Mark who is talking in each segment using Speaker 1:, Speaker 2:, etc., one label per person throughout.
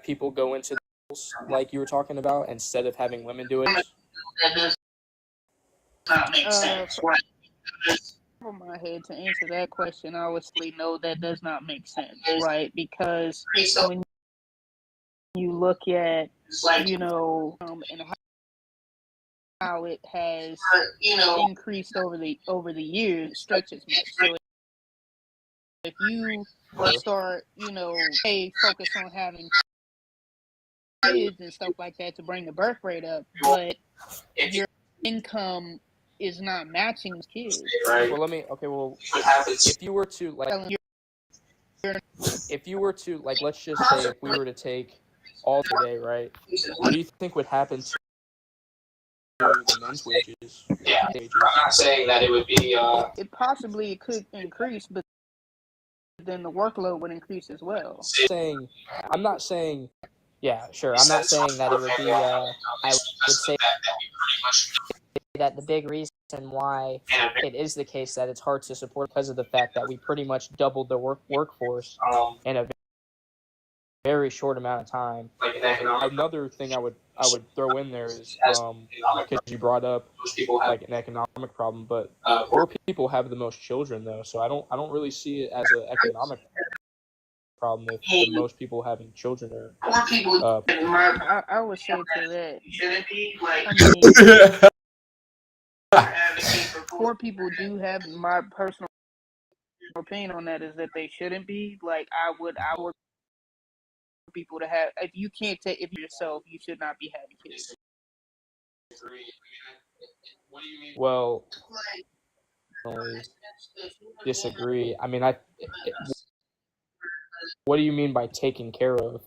Speaker 1: people go into the like you were talking about instead of having women do it?
Speaker 2: That does not make sense. Right?
Speaker 3: Over my head to answer that question, I would say no, that does not make sense, right? Because when you look at, you know, and how it has,
Speaker 2: You know,
Speaker 3: increased over the years, it stretches much. So if you start, you know, focus on having kids and stuff like that to bring the birth rate up, but your income is not matching kids.
Speaker 2: right?
Speaker 1: Well, if you were to like, let's just say if we were to take all today, right? What do you think would happen to the men's wages?
Speaker 2: Yeah, I'm not saying that it would be.
Speaker 3: It possibly could increase, but then the workload would increase as well.
Speaker 1: I'm not saying, yeah, sure. I'm not saying that it would be. I would say that the big reason why it is the case that it's hard to support because of the fact that we pretty much doubled the workforce in a very short amount of time. Another thing I would throw in there is because you brought up like an economic problem, but poor people have the most children though, so I don't really see it as an economic problem if the most people having children are.
Speaker 2: Poor people.
Speaker 3: I would say to that. I mean, poor people do have, my personal opinion on that is that they shouldn't be. Like I would people to have, if you can't take if yourself, you should not be having kids.
Speaker 1: Well, I disagree. I mean, what do you mean by taking care of?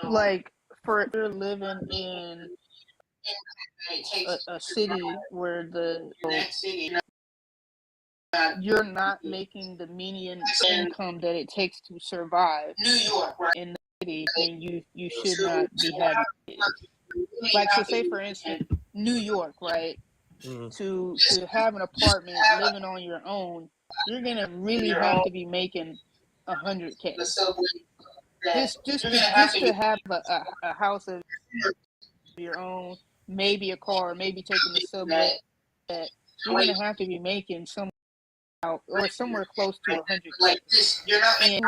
Speaker 3: Like for you're living in a city where you're not making the median income that it takes to survive in the city, then you should not be having kids. Like, so say for instance, New York, right? To have an apartment, living on your own, you're gonna really have to be making $100K. Just to have a house of your own, maybe a car, maybe taking the subway. That you're gonna have to be making or somewhere close to $100K. And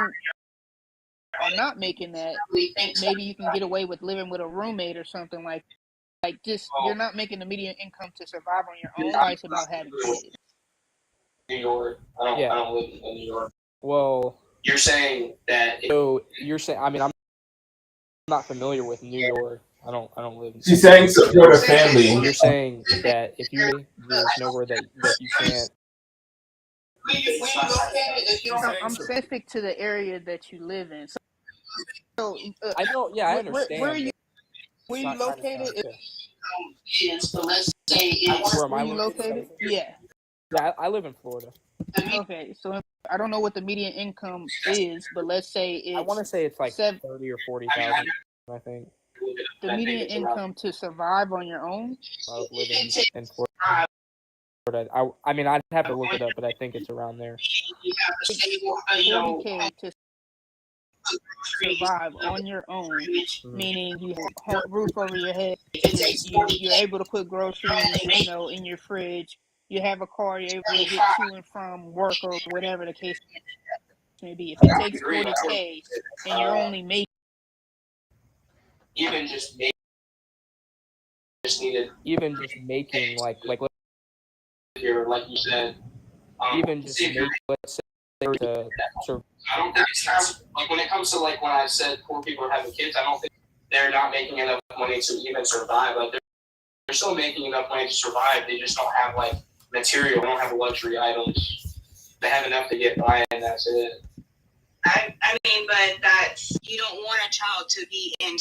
Speaker 3: are not making that, maybe you can get away with living with a roommate or something like just you're not making the median income to survive on your own. It's about having kids.
Speaker 2: New York. I don't live in New York.
Speaker 1: Well,
Speaker 2: you're saying that.
Speaker 1: I mean, I'm not familiar with New York. I don't live in.
Speaker 4: She's saying support a family.
Speaker 1: You're saying that if there's nowhere that you can't.
Speaker 3: I'm specific to the area that you live in. So
Speaker 1: I don't. Yeah, I understand.
Speaker 3: Where are you located?
Speaker 1: Where am I
Speaker 3: located? Yeah.
Speaker 1: Yeah, I live in Florida.
Speaker 3: Okay, so I don't know what the median income is, but let's say it's.
Speaker 1: I want to say it's like 30 or 40,000. I think.
Speaker 3: The median income to survive on your own.
Speaker 1: Living in Florida. I mean, I'd have to look it up, but I think it's around there.
Speaker 3: 40K to survive on your own, meaning you have a roof over your head, you're able to put groceries, in your fridge, you have a car, you're able to get to and from work or whatever the case may be. If it takes 40K and you're only making
Speaker 2: even just making
Speaker 1: like
Speaker 2: here, like you said,
Speaker 1: even just make, let's say, to
Speaker 2: I don't think it's like when it comes to like when I said poor people are having kids, I don't think they're not making enough money to even survive. Like they're still making enough money to survive. They just don't have like material. They don't have luxury items. They have enough to get by, and that's it.
Speaker 5: I mean, but that's, you don't want a child to be in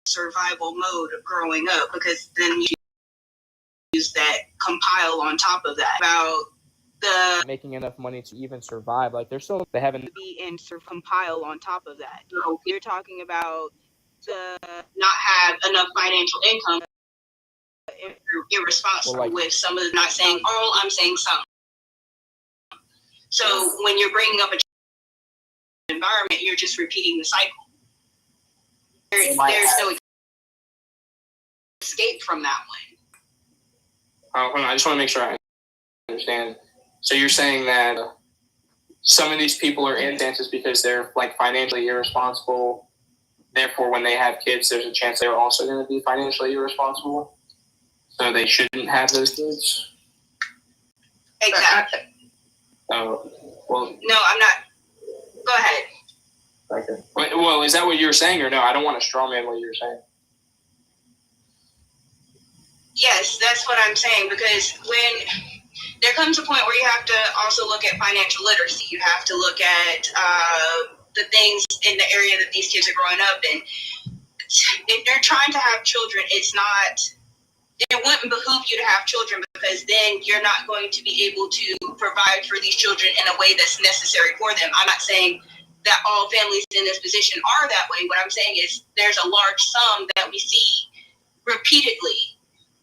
Speaker 5: survival mode growing up, because then you use that compile on top of that about the
Speaker 1: making enough money to even survive. Like they haven't
Speaker 5: be in compile on top of that. You're talking about the not have enough financial income. Irresponsible with some of the, not saying all, I'm saying some. So when you're bringing up a environment, you're just repeating the cycle. there's no escape from that one.
Speaker 2: Hold on, I just want to make sure I understand. So you're saying that some of these people are in dances because they're like financially irresponsible. Therefore, when they have kids, there's a chance they're also going to be financially irresponsible. So they shouldn't have those kids.
Speaker 5: Exactly.
Speaker 2: Oh, well.
Speaker 5: No, I'm not. Go ahead.
Speaker 2: Okay. Well, is that what you're saying or no? I don't want to strawman what you're saying.
Speaker 5: Yes, that's what I'm saying, because when there comes a point where you have to also look at financial literacy, you have to look at the things in the area that these kids are growing up in. If they're trying to have children, it wouldn't behoove you to have children, because then you're not going to be able to provide for these children in a way that's necessary for them. I'm not saying that all families in this position are that way. What I'm saying is there's a large sum that we see repeatedly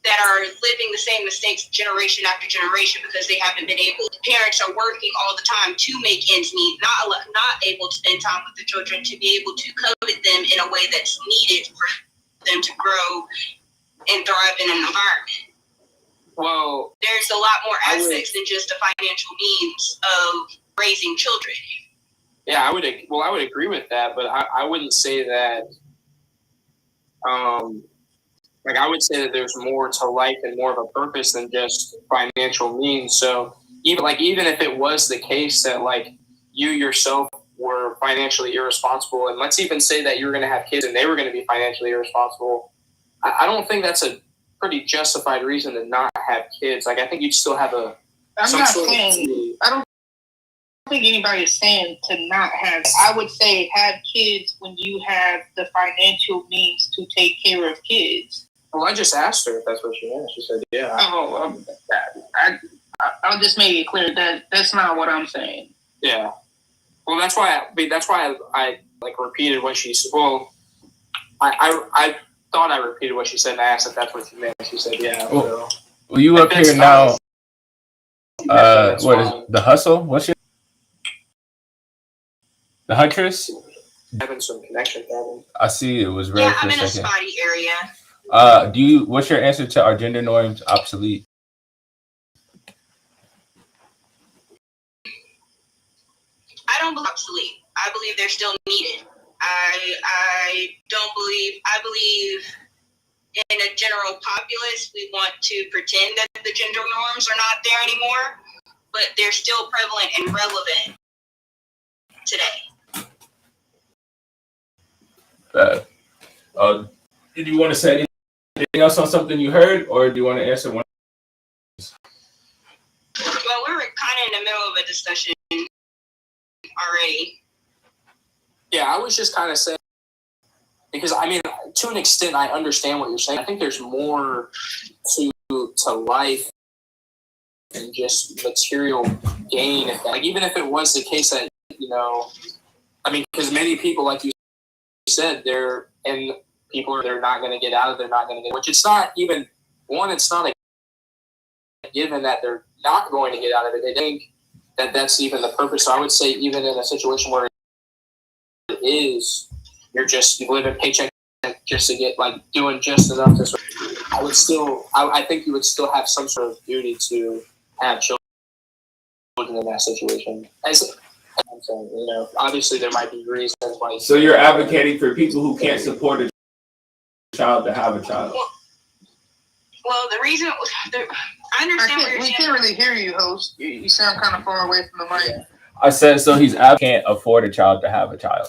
Speaker 5: that are living the same mistakes generation after generation because they haven't been able. Parents are working all the time to make ends meet, not able to spend time with the children to be able to covet them in a way that's needed for them to grow and thrive in an environment.
Speaker 2: Well,
Speaker 5: there's a lot more aspects than just the financial means of raising children.
Speaker 2: Yeah, I would agree with that, but I wouldn't say that. Like I would say that there's more to life and more of a purpose than just financial means. So even if it was the case that like you yourself were financially irresponsible, and let's even say that you were going to have kids and they were going to be financially irresponsible, I don't think that's a pretty justified reason to not have kids. Like I think you'd still have a.
Speaker 3: I don't think anybody is saying to not have. I would say have kids when you have the financial means to take care of kids.
Speaker 2: Well, I just asked her if that's what she meant. She said, "Yeah."
Speaker 3: I'll just make it clear that that's not what I'm saying.
Speaker 2: Yeah. Well, that's why I like repeated what she said. Well, I thought I repeated what she said, and I asked if that's what she meant. She said, "Yeah."
Speaker 4: Well, you up here now? What is the hustle? What's your the Huntress?
Speaker 2: Having some connection problems.
Speaker 4: I see it was red.
Speaker 5: Yeah,
Speaker 4: for
Speaker 5: I'm in a
Speaker 4: second.
Speaker 5: spotty area.
Speaker 4: What's your answer to our gender norms obsolete?
Speaker 5: I don't believe obsolete. I believe they're still needed. I believe in a general populace, we want to pretend that the gender norms are not there anymore, but they're still prevalent and relevant today.
Speaker 4: Did you want to say anything else on something you heard, or do you want to answer one?
Speaker 5: Well, we're kind of in the middle of a discussion already.
Speaker 2: Yeah, I was just kind of saying, because I mean, to an extent, I understand what you're saying. I think there's more to life than just material gain. Like, even if it was the case that, I mean, because many people, like you said, they're not going to get out of, they're not going to get, which it's not even, it's not a given that they're not going to get out of it. They think that that's even the purpose. So I would say even in a situation where it is, you live in paycheck just to get, like, doing just enough to, I think you would still have some sort of duty to have children in that situation. As I'm saying, obviously there might be reasons why.
Speaker 4: So you're advocating for people who can't support a child to have a child.
Speaker 5: Well, the reason I understand what you're saying.
Speaker 3: We can't really hear you, host. You sound kind of far away from the mic.
Speaker 4: I said so. Can't afford a child to have a child.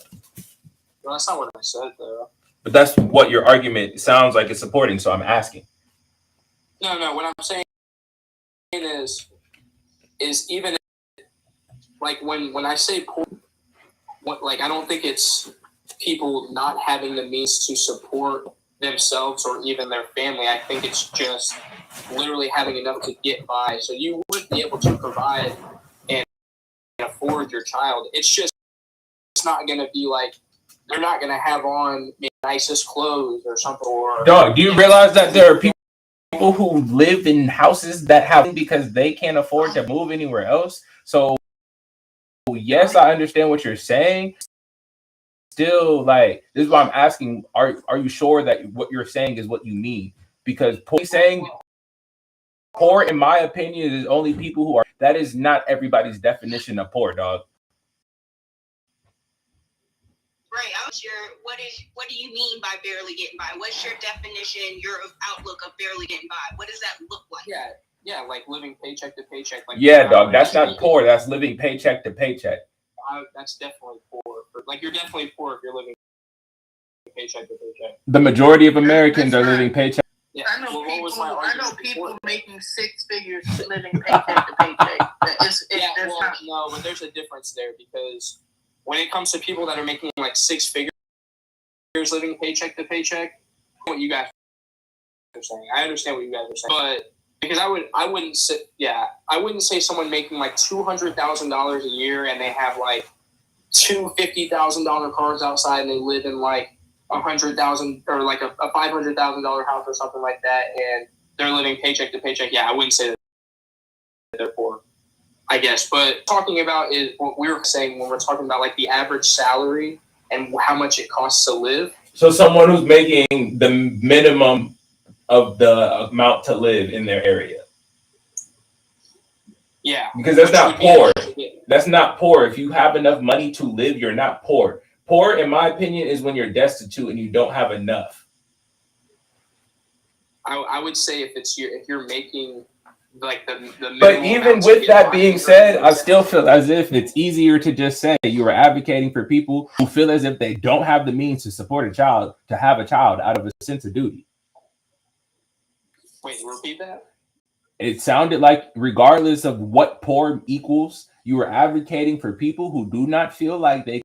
Speaker 2: Well, that's not what I said, though.
Speaker 4: But that's what your argument sounds like it's supporting. So I'm asking.
Speaker 2: No. What I'm saying is even like when I say poor, I don't think it's people not having the means to support themselves or even their family. I think it's just literally having enough to get by. So you would be able to provide and afford your child. It's not going to be like they're not going to have on the nicest clothes or something.
Speaker 4: Dog, do you realize that there are people who live in houses that have because they can't afford to move anywhere else? So yes, I understand what you're saying. still like, this is why I'm asking, are you sure that what you're saying is what you mean? Because saying poor, in my opinion, is only people who are, that is not everybody's definition of poor, dog.
Speaker 5: Right. What do you mean by barely getting by? What's your definition, your outlook of barely getting by? What does that look like?
Speaker 2: Yeah, like living paycheck to paycheck. Like,
Speaker 4: yeah, dog, that's not poor. That's living paycheck to paycheck.
Speaker 2: That's definitely poor. Like, you're definitely poor if you're living paycheck to paycheck.
Speaker 4: The majority of Americans are living paycheck.
Speaker 3: Yeah. I know people making six figures living paycheck to paycheck.
Speaker 2: No, but there's a difference there, because when it comes to people that are making like 6 figures living paycheck to paycheck, what you guys are saying, I understand what you guys are saying, but because I wouldn't say someone making like $200,000 a year and they have like two $50,000 cars outside and they live in like $100,000 or like a $500,000 house or something like that, and they're living paycheck to paycheck. Yeah, I wouldn't say that they're poor, I guess. But talking about is what we were saying when we're talking about like the average salary and how much it costs to live.
Speaker 4: So someone who's making the minimum of the amount to live in their area.
Speaker 2: Yeah.
Speaker 4: Because that's not poor. That's not poor. If you have enough money to live, you're not poor. Poor, in my opinion, is when you're destitute and you don't have enough.
Speaker 2: I would say if you're making like the
Speaker 4: but even with that being said, I still feel as if it's easier to just say you are advocating for people who feel as if they don't have the means to support a child, to have a child out of a sense of duty.
Speaker 2: Wait, repeat that?
Speaker 4: It sounded like regardless of what poor equals, you were advocating for people who do not feel like they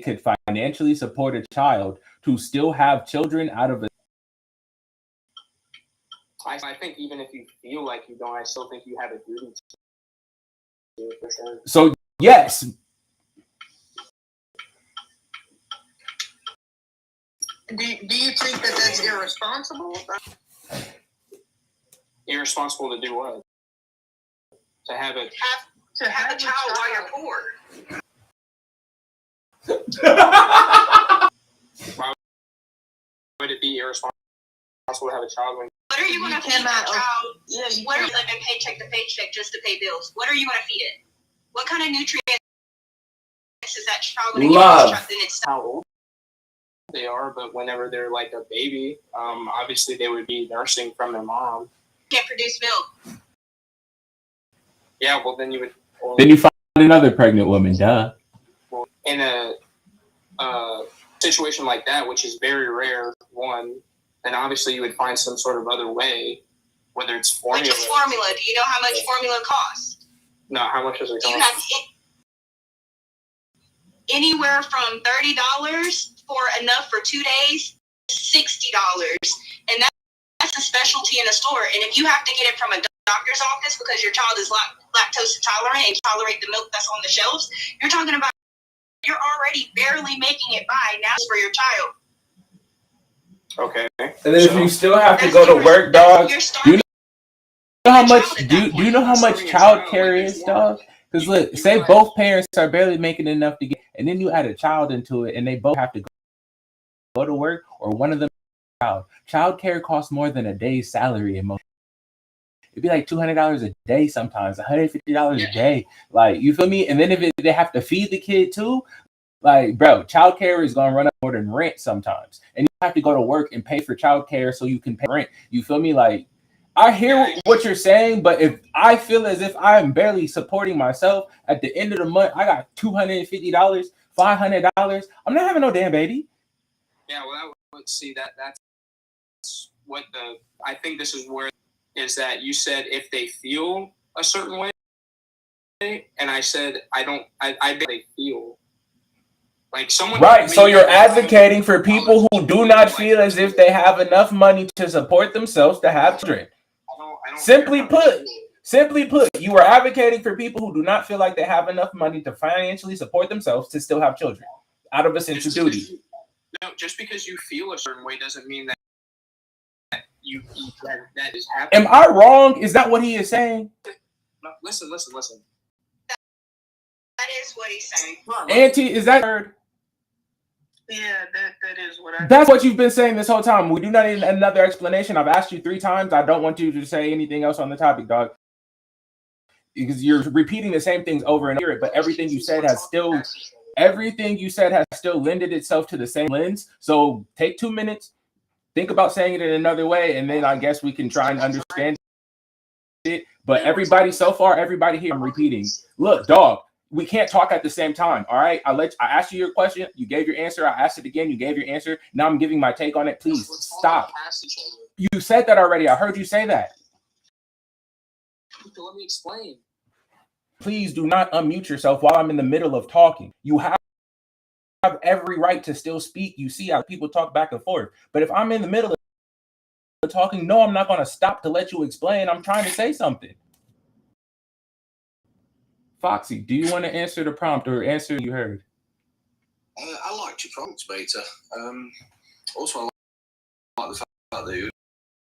Speaker 4: could financially support a child to still have children out of a...
Speaker 2: I think even if you feel like you don't, I still think you have a duty to do it, for sure.
Speaker 4: So, yes.
Speaker 3: Do you think that that's irresponsible?
Speaker 2: Irresponsible to do what? To have a
Speaker 5: child while you're poor.
Speaker 2: Why would it be irresponsible to have a child when...
Speaker 5: What are you going to feed that child? What are you living paycheck to paycheck just to pay bills? What are you going to feed it? What kind of nutrients is that child going to get in itself?
Speaker 2: How old they are, but whenever they're like a baby, obviously they would be nursing from their mom.
Speaker 5: Can't produce milk.
Speaker 2: Yeah, well then you would... Well,
Speaker 4: then you find another pregnant woman, duh.
Speaker 2: Well, in a situation like that, which is very rare, one, then obviously you would find some sort of other way, whether it's formula.
Speaker 5: Which is formula? Do you know how much formula costs?
Speaker 2: No, how much does it cost?
Speaker 5: You have anywhere from $30 for enough for 2 days, $60, and that's a specialty in a store. And if you have to get it from a doctor's office because your child is lactose intolerant and tolerate the milk that's on the shelves, you're talking about you're already barely making it by now for your child.
Speaker 2: Okay.
Speaker 4: And then if you still have to go to work, dog, do you know how much? Do you know how much child care is, dog? Because look, say both parents are barely making enough to get, and then you add a child into it, and they both have to go to work, or one of them child care costs more than a day's salary in most. It'd be like $200 a day sometimes, $150 a day. Like, you feel me? And then if they have to feed the kid too, like, bro, childcare is gonna run up more than rent sometimes, and you have to go to work and pay for childcare so you can pay rent. You feel me? Like, I hear what you're saying, but if I feel as if I am barely supporting myself at the end of the month, I got $250, $500. I'm not having no damn baby.
Speaker 2: Yeah, well, that's what I think this is where is that you said if they feel a certain way, and I said I they feel. Like someone
Speaker 4: right, so you're advocating for people who do not feel as if they have enough money to support themselves to have children. Simply put, you are advocating for people who do not feel like they have enough money to financially support themselves to still have children out of a sense of duty.
Speaker 2: No, just because you feel a certain way doesn't mean that that is happening.
Speaker 4: Am I wrong? Is that what he is saying?
Speaker 2: No, listen.
Speaker 5: That is what he's saying.
Speaker 4: Auntie, is that heard?
Speaker 3: Yeah, that is what I.
Speaker 4: That's what you've been saying this whole time. We do not need another explanation. I've asked you 3 times. I don't want you to say anything else on the topic, dog. Because you're repeating the same things over and over, but everything you said has still lended itself to the same lens. So take 2 minutes, think about saying it in another way, and then I guess we can try and understand it. But everybody here, I'm repeating. Look, dog, we can't talk at the same time. All right. I asked you your question, you gave your answer. I asked it again, you gave your answer. Now I'm giving my take on it. Please stop. You said that already. I heard you say that.
Speaker 2: Let me explain.
Speaker 4: Please do not unmute yourself while I'm in the middle of talking. You have every right to still speak. You see how people talk back and forth. But if I'm in the middle of talking, no, I'm not going to stop to let you explain. I'm trying to say something. Foxy, do you want to answer the prompt or answer you heard?
Speaker 2: I liked your prompt, Beta. Also, I like the fact that you're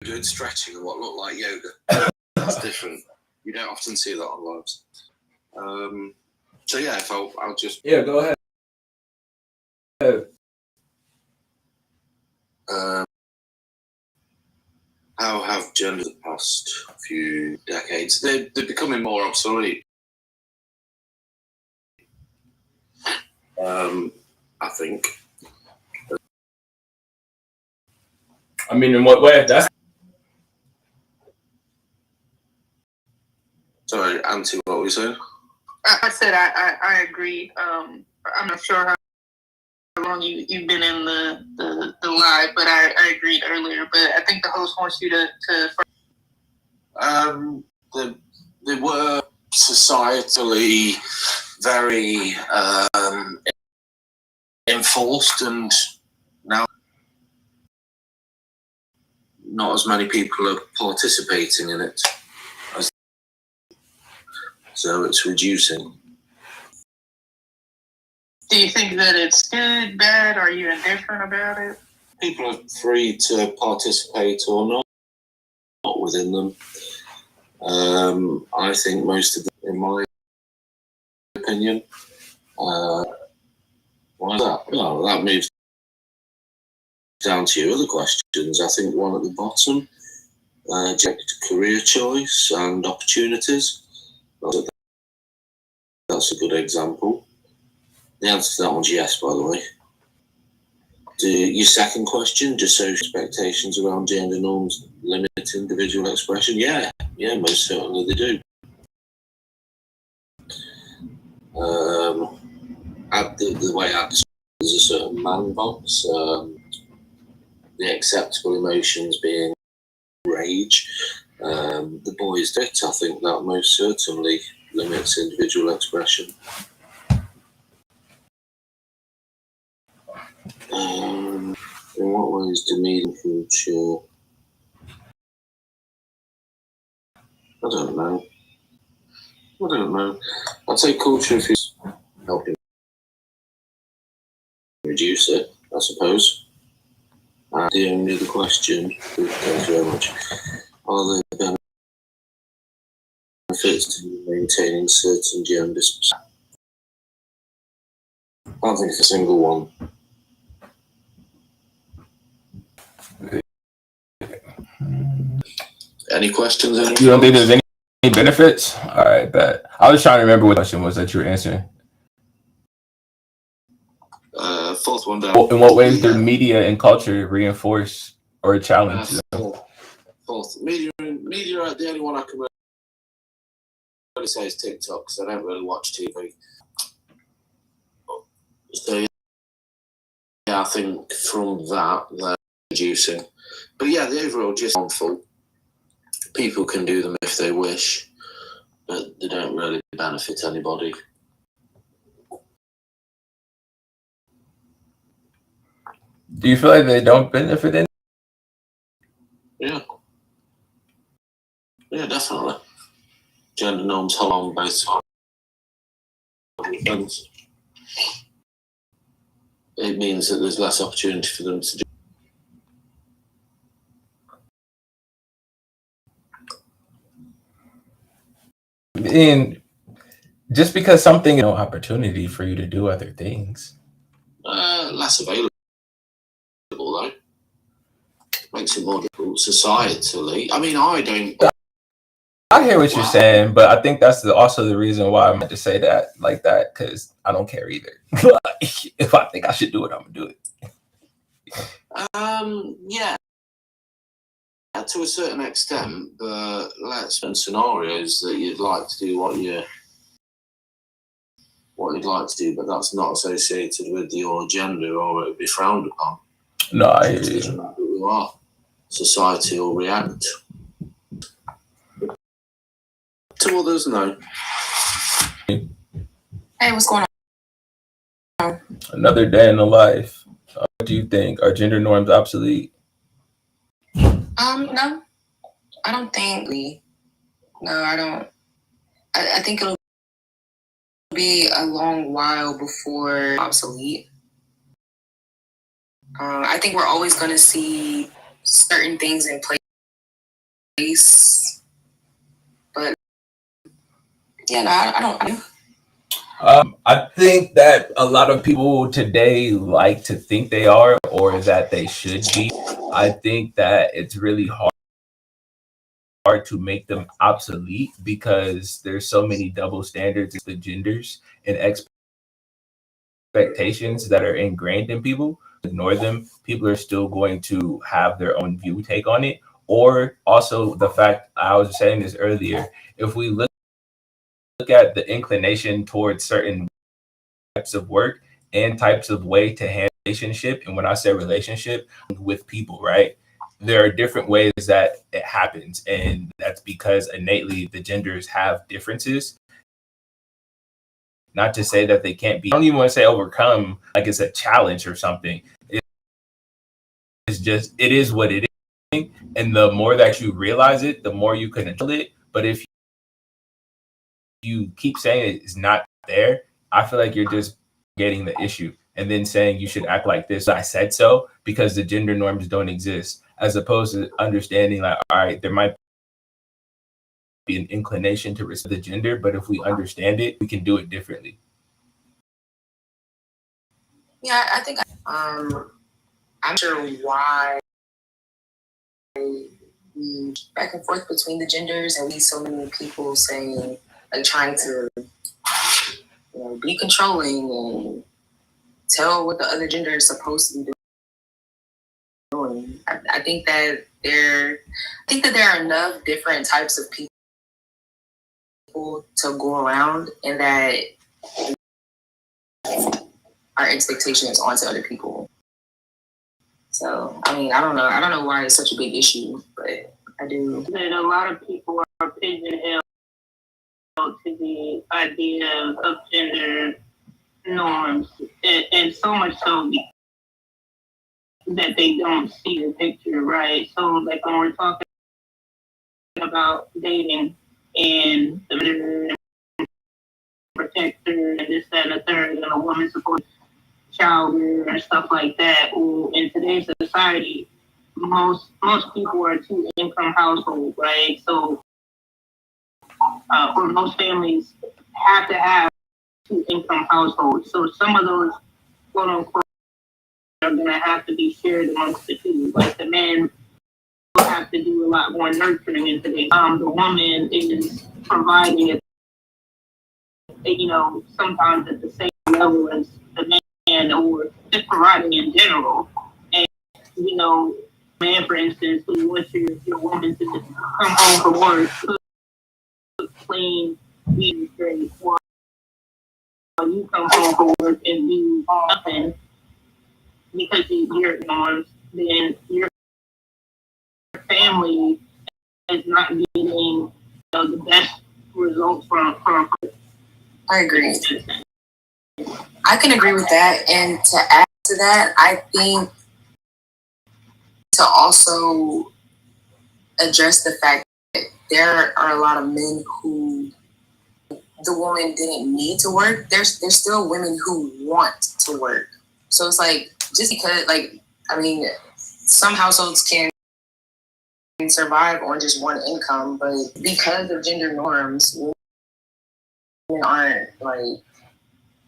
Speaker 2: doing stretching and what looked like yoga. That's different. You don't often see that on lives. So yeah, if I'll just
Speaker 4: go ahead.
Speaker 2: How have genders the past few decades? They're becoming more obsolete. I think.
Speaker 4: I mean, in what way?
Speaker 2: Sorry, Auntie, what were you saying?
Speaker 3: I said I agree. I'm not sure how long you've been in the live, but I agreed earlier. But I think the host wants you to.
Speaker 2: They were societally very enforced, and now not as many people are participating in it. So it's reducing.
Speaker 3: Do you think that it's good, bad? Are you indifferent about it?
Speaker 2: People are free to participate or not within them. I think most of them, in my opinion, why is that? Well, that moves down to your other questions. I think one at the bottom, career choice and opportunities. That's a good example. The answer to that one's yes, by the way. Your second question, do social expectations around gender norms limit individual expression? Yeah, most certainly they do. The way I describe it is a certain man box. The acceptable emotions being rage. The boys did. I think that most certainly limits individual expression. In what ways do media culture? I don't know. I'd say culture is helping reduce it, I suppose. The only other question, thank you very much, are there benefits to maintaining certain genders? I don't think it's a single one. Any questions?
Speaker 4: You don't think there's any benefits? All right, bet. I was trying to remember what the question was that you were answering.
Speaker 2: Fourth one down.
Speaker 4: In what ways do media and culture reinforce or challenge them?
Speaker 2: Fourth. Media, the only one I can really say is TikTok, because I don't really watch TV. So yeah, I think from that, they're reducing. But yeah, the overall just harmful. People can do them if they wish, but they don't really benefit anybody.
Speaker 4: Do you feel like they don't benefit any?
Speaker 2: Yeah, definitely. Gender norms hold on based on things. It means that there's less opportunity for them to do.
Speaker 4: And just because something is no opportunity for you to do other things.
Speaker 2: Less available. makes it more difficult societally. I mean, I don't.
Speaker 4: I hear what you're saying, but I think that's also the reason why I'm to say that like that, because I don't care either. If I think I should do it, I'm gonna do it.
Speaker 2: Yeah, to a certain extent, but let's in scenarios that you'd like to do what you'd like to do, but that's not associated with your gender, or it would be frowned upon.
Speaker 4: No, I hear
Speaker 2: It doesn't
Speaker 4: you.
Speaker 2: matter who you are. Society will react to others. No.
Speaker 5: Hey, what's going on?
Speaker 4: Another day in the life. What do you think? Are gender norms obsolete?
Speaker 5: No, I don't think we. No, I don't. I think it'll be a long while before obsolete. I think we're always going to see certain things in place, but yeah, no, I don't.
Speaker 4: I think that a lot of people today like to think they are, or that they should be. I think that it's really hard to make them obsolete because there's so many double standards, the genders and expectations that are ingrained in people. Ignore them. People are still going to have their own view take on it. Or also the fact, I was saying this earlier, if we look at the inclination towards certain types of work and types of way to handle relationship, and when I say relationship, with people, right? There are different ways that it happens, and that's because innately the genders have differences. Not to say that they can't be, I don't even want to say overcome, like it's a challenge or something. It's just, it is what it is. And the more that you realize it, the more you can control it. But if you keep saying it's not there, I feel like you're just getting the issue and then saying you should act like this. I said so because the gender norms don't exist, as opposed to understanding like, all right, there might be an inclination to respect the gender, but if we understand it, we can do it differently.
Speaker 5: Yeah, I think I'm sure why we back and forth between the genders, and we see so many people saying, like, trying to be controlling and tell what the other gender is supposed to be doing. I think that there are enough different types of people to go around, and that our expectations onto other people. So, I mean, I don't know why it's such a big issue, but I do.
Speaker 3: That a lot of people are pigeonholed to the idea of gender norms, and so much so that they don't see the picture, right? So, like when we're talking about dating and the protector and this, that, and the third, and a woman supposed child rear and stuff like that. Well, in today's society, most people are two-income households, right? So, or most families have to have two-income households. So some of those, quote unquote, are going to have to be shared amongst the two. Like the man will have to do a lot more nurturing in today's. The woman is providing it, sometimes at the same level as the man, or just providing in general. And, man, for instance, who wants your woman to just come home from work, cook, clean, eat straight, while you come home from work and do nothing because you're norms, then your family is not getting the best results from.
Speaker 5: I agree. I can agree with that. And to add to that, I think to also address the fact that there are a lot of men who the woman didn't need to work. There's still women who want to work. So it's like, just because, some households can survive on just one income, but because of gender norms, women aren't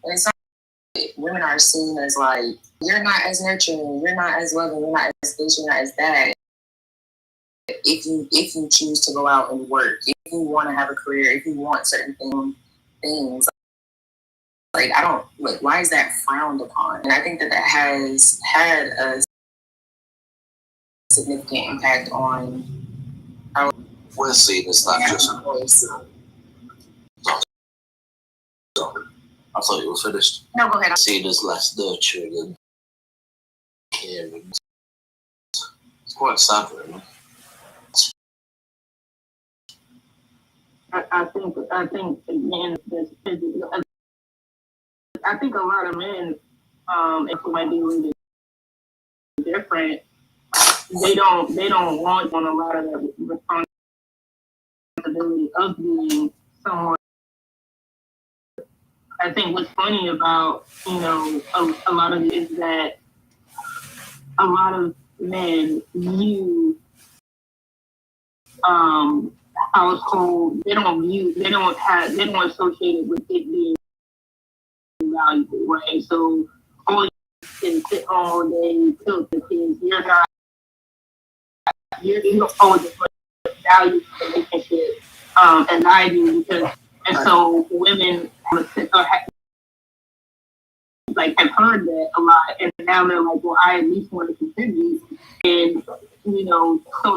Speaker 5: it's not, women are seen as like, you're not as nurturing, you're not as loving, you're not as this, you're not as that. if you choose to go out and work, if you want to have a career, if you want certain things, like I don't like why is that frowned upon? And I think that has had a significant impact on our.
Speaker 2: We're seen as that just. I thought you were finished.
Speaker 5: No, go ahead.
Speaker 2: Seen as less nurturing and caring. It's quite sad, really.
Speaker 3: I think again, I think a lot of men, if it might be a little bit different, they don't want on a lot of the responsibility of being someone. I think what's funny about a lot of it is that a lot of men view household. They don't associate it with it being valuable, right? So all you can sit all day, cook the kids. You don't hold the value to the relationship as I do, because and so women have heard that a lot, and now they're like, well, I at least want to contribute, and so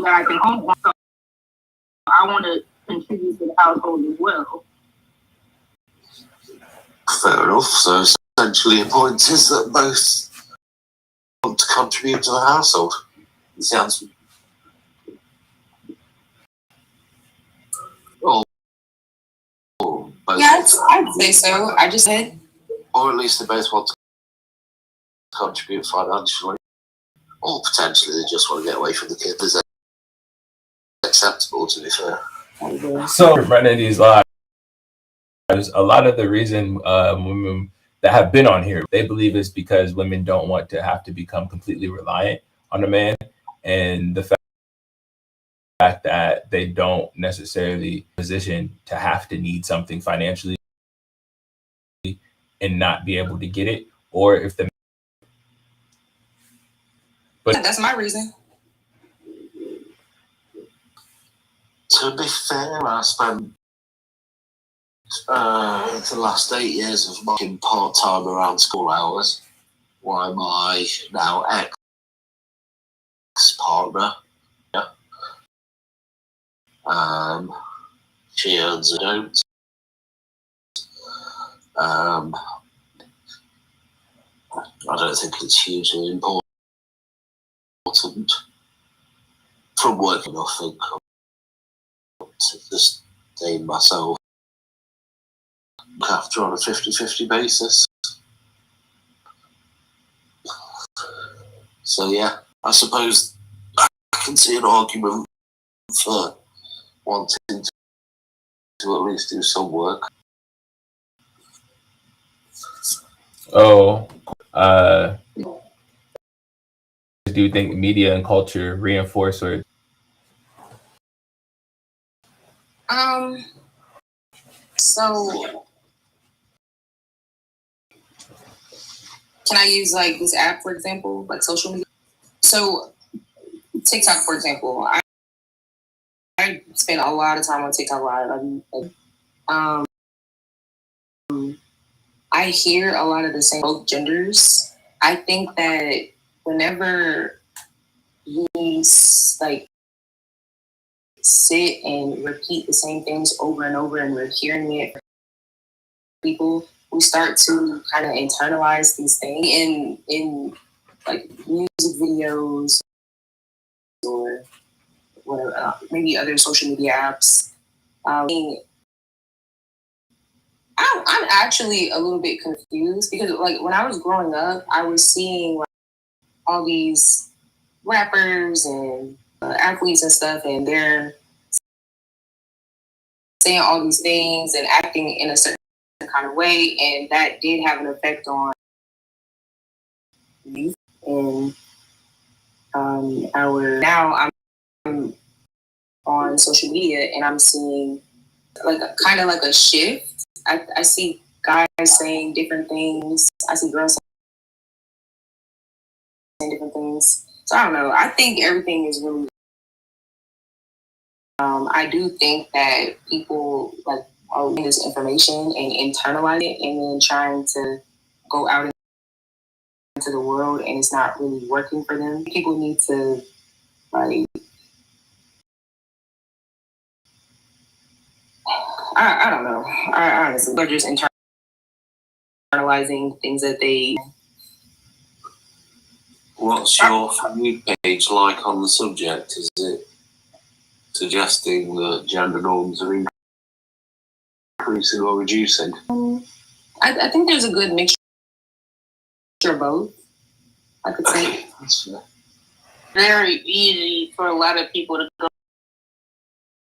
Speaker 3: that I can home. So I want to contribute to the household as well.
Speaker 2: Fair enough. So essentially, the point is that both want to contribute to the household. It sounds.
Speaker 5: Yeah, I'd say so. I just said.
Speaker 2: Or at least they both want to contribute financially. Or potentially they just want to get away from the kids. Is acceptable, to be fair.
Speaker 4: So running these lives, a lot of the reason women that have been on here, they believe it's because women don't want to have to become completely reliant on a man, and the fact that they don't necessarily position to have to need something financially and not be able to get it, or if the
Speaker 5: but that's my reason.
Speaker 2: To be fair, I spent the last 8 years of working part-time around school hours, while my now ex-partner, she earns a don't. I don't think it's hugely important from working enough income to sustain myself after on a 50-50 basis. So yeah, I suppose I can see an argument for wanting to at least do some work.
Speaker 4: Do you think media and culture reinforce or
Speaker 5: so can I use like this app for example, like social media? So TikTok, for example, I spend a lot of time on TikTok. I hear a lot of the same both genders. I think that whenever you like sit and repeat the same things over and over, and we're hearing it from people, we start to kind of internalize these things in like music videos or whatever, maybe other social media apps. I'm actually a little bit confused because like when I was growing up, I was seeing like all these rappers and athletes and stuff, and they're saying all these things and acting in a certain kind of way, and that did have an effect on youth and now I'm on social media and I'm seeing like kind of like a shift. I see guys saying different things. I see girls saying different things. So I don't know. I think everything is really I do think that people like are reading this information and internalize it, and then trying to go out into the world, and it's not really working for them. People need to like, I don't know. I honestly, they're just internalizing things that they.
Speaker 6: What's your For You page like on the subject? Is it suggesting that gender norms are increasing or reducing?
Speaker 5: I think there's a good mixture of both, I could say.
Speaker 6: That's fair.
Speaker 3: Very easy for a lot of people to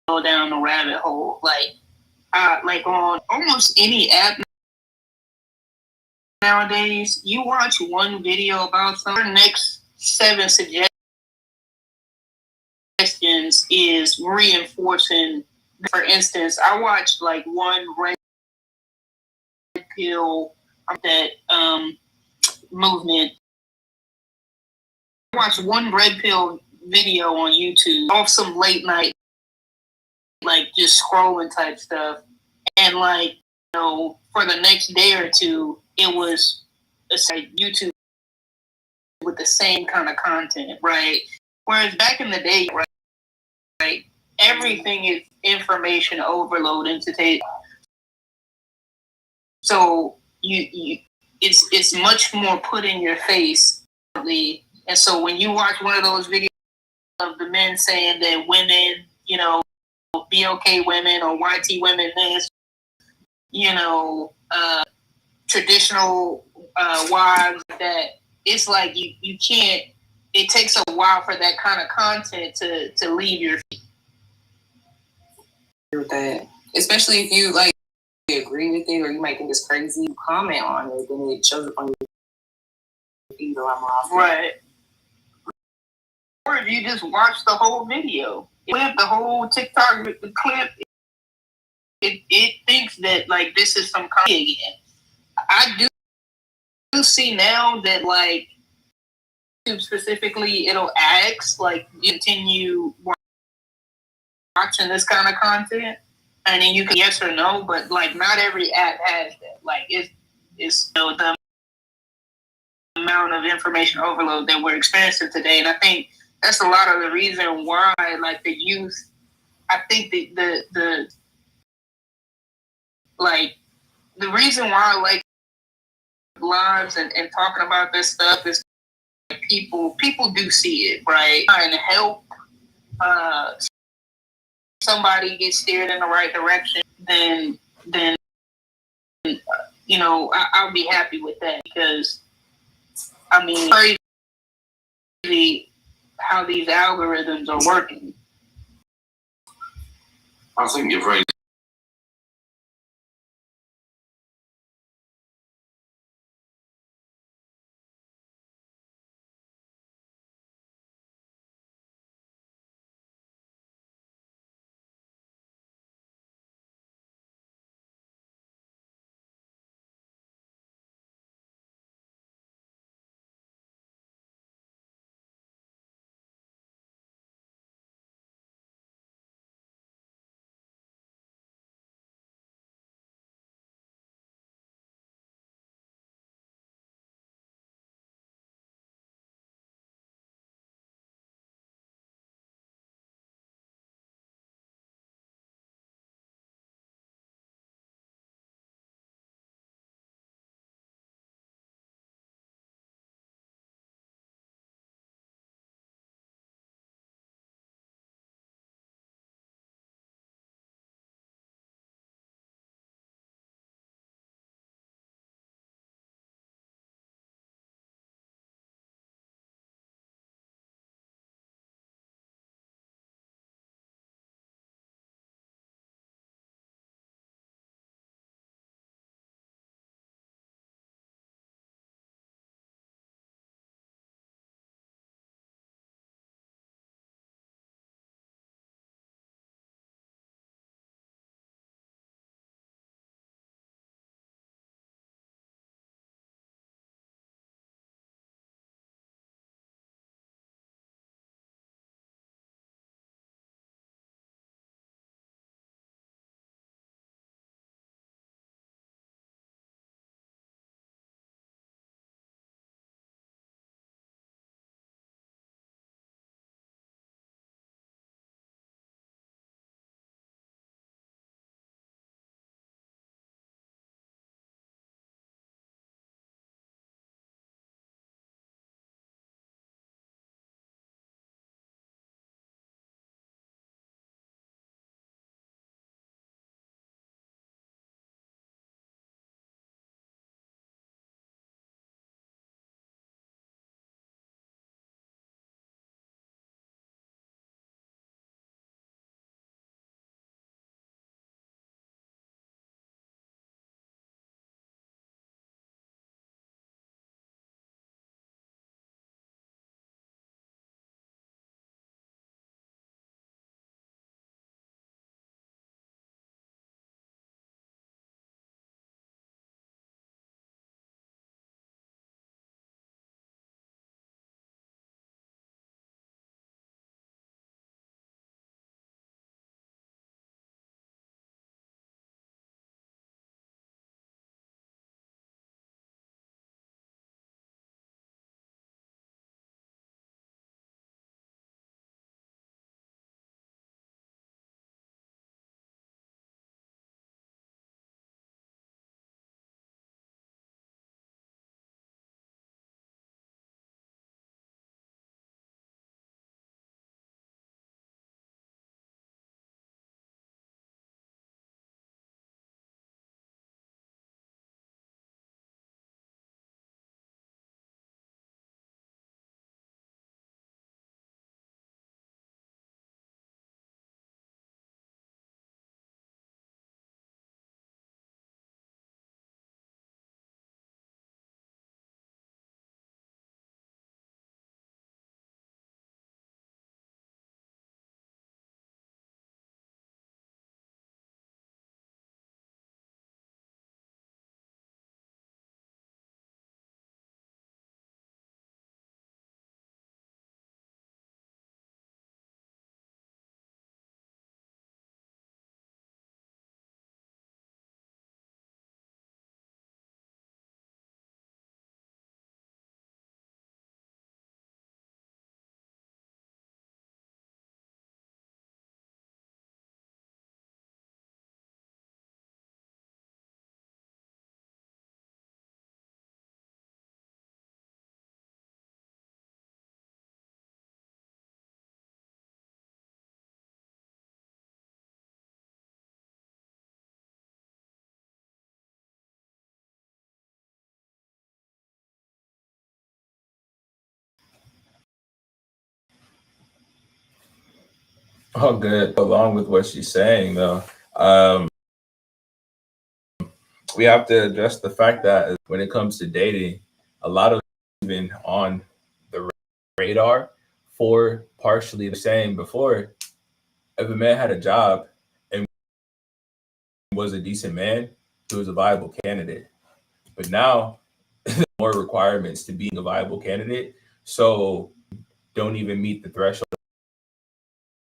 Speaker 3: go down the rabbit hole. Like on almost any app nowadays, you watch one video about something, the next 7 suggestions is reinforcing. For instance, I watched like one red pill that movement. I watched one red pill video on YouTube off some late night, like just scrolling type stuff, and like for the next day or two, it was like YouTube with the same kind of content, right? Whereas back in the day, right, everything is information overload into today's. So it's much more put in your face, and so when you watch one of those videos of the men saying that women, BLK women or YT women, this, traditional wives, that it's like you can't. It takes a while for that kind of content to leave your feet.
Speaker 5: With that, especially if you like agree with it or you might think it's crazy, you comment on it, then it shows up on your feed a lot more often.
Speaker 3: Right. Or if you just watch the whole video, the whole TikTok clip, it thinks that like this is some content again. I do see now that like YouTube specifically, it'll ask like continue watching this kind of content, and then you can yes or no, but like not every app has that. Like it's the amount of information overload that we're experiencing today, and I think that's a lot of the reason why like the youth. I think the like the reason why I like lives and talking about this stuff is people do see it, right? Trying to help somebody get steered in the right direction, then I'll be happy with that, because I mean crazy how these algorithms are working.
Speaker 6: I think you've raised
Speaker 4: Oh, good. Along with what she's saying, though, um, we have to address the fact that when it comes to dating, a lot of even on the radar for partially the same before. If a man had a job and was a decent man, he was a viable candidate. But now, more requirements to being a viable candidate, so don't even meet the threshold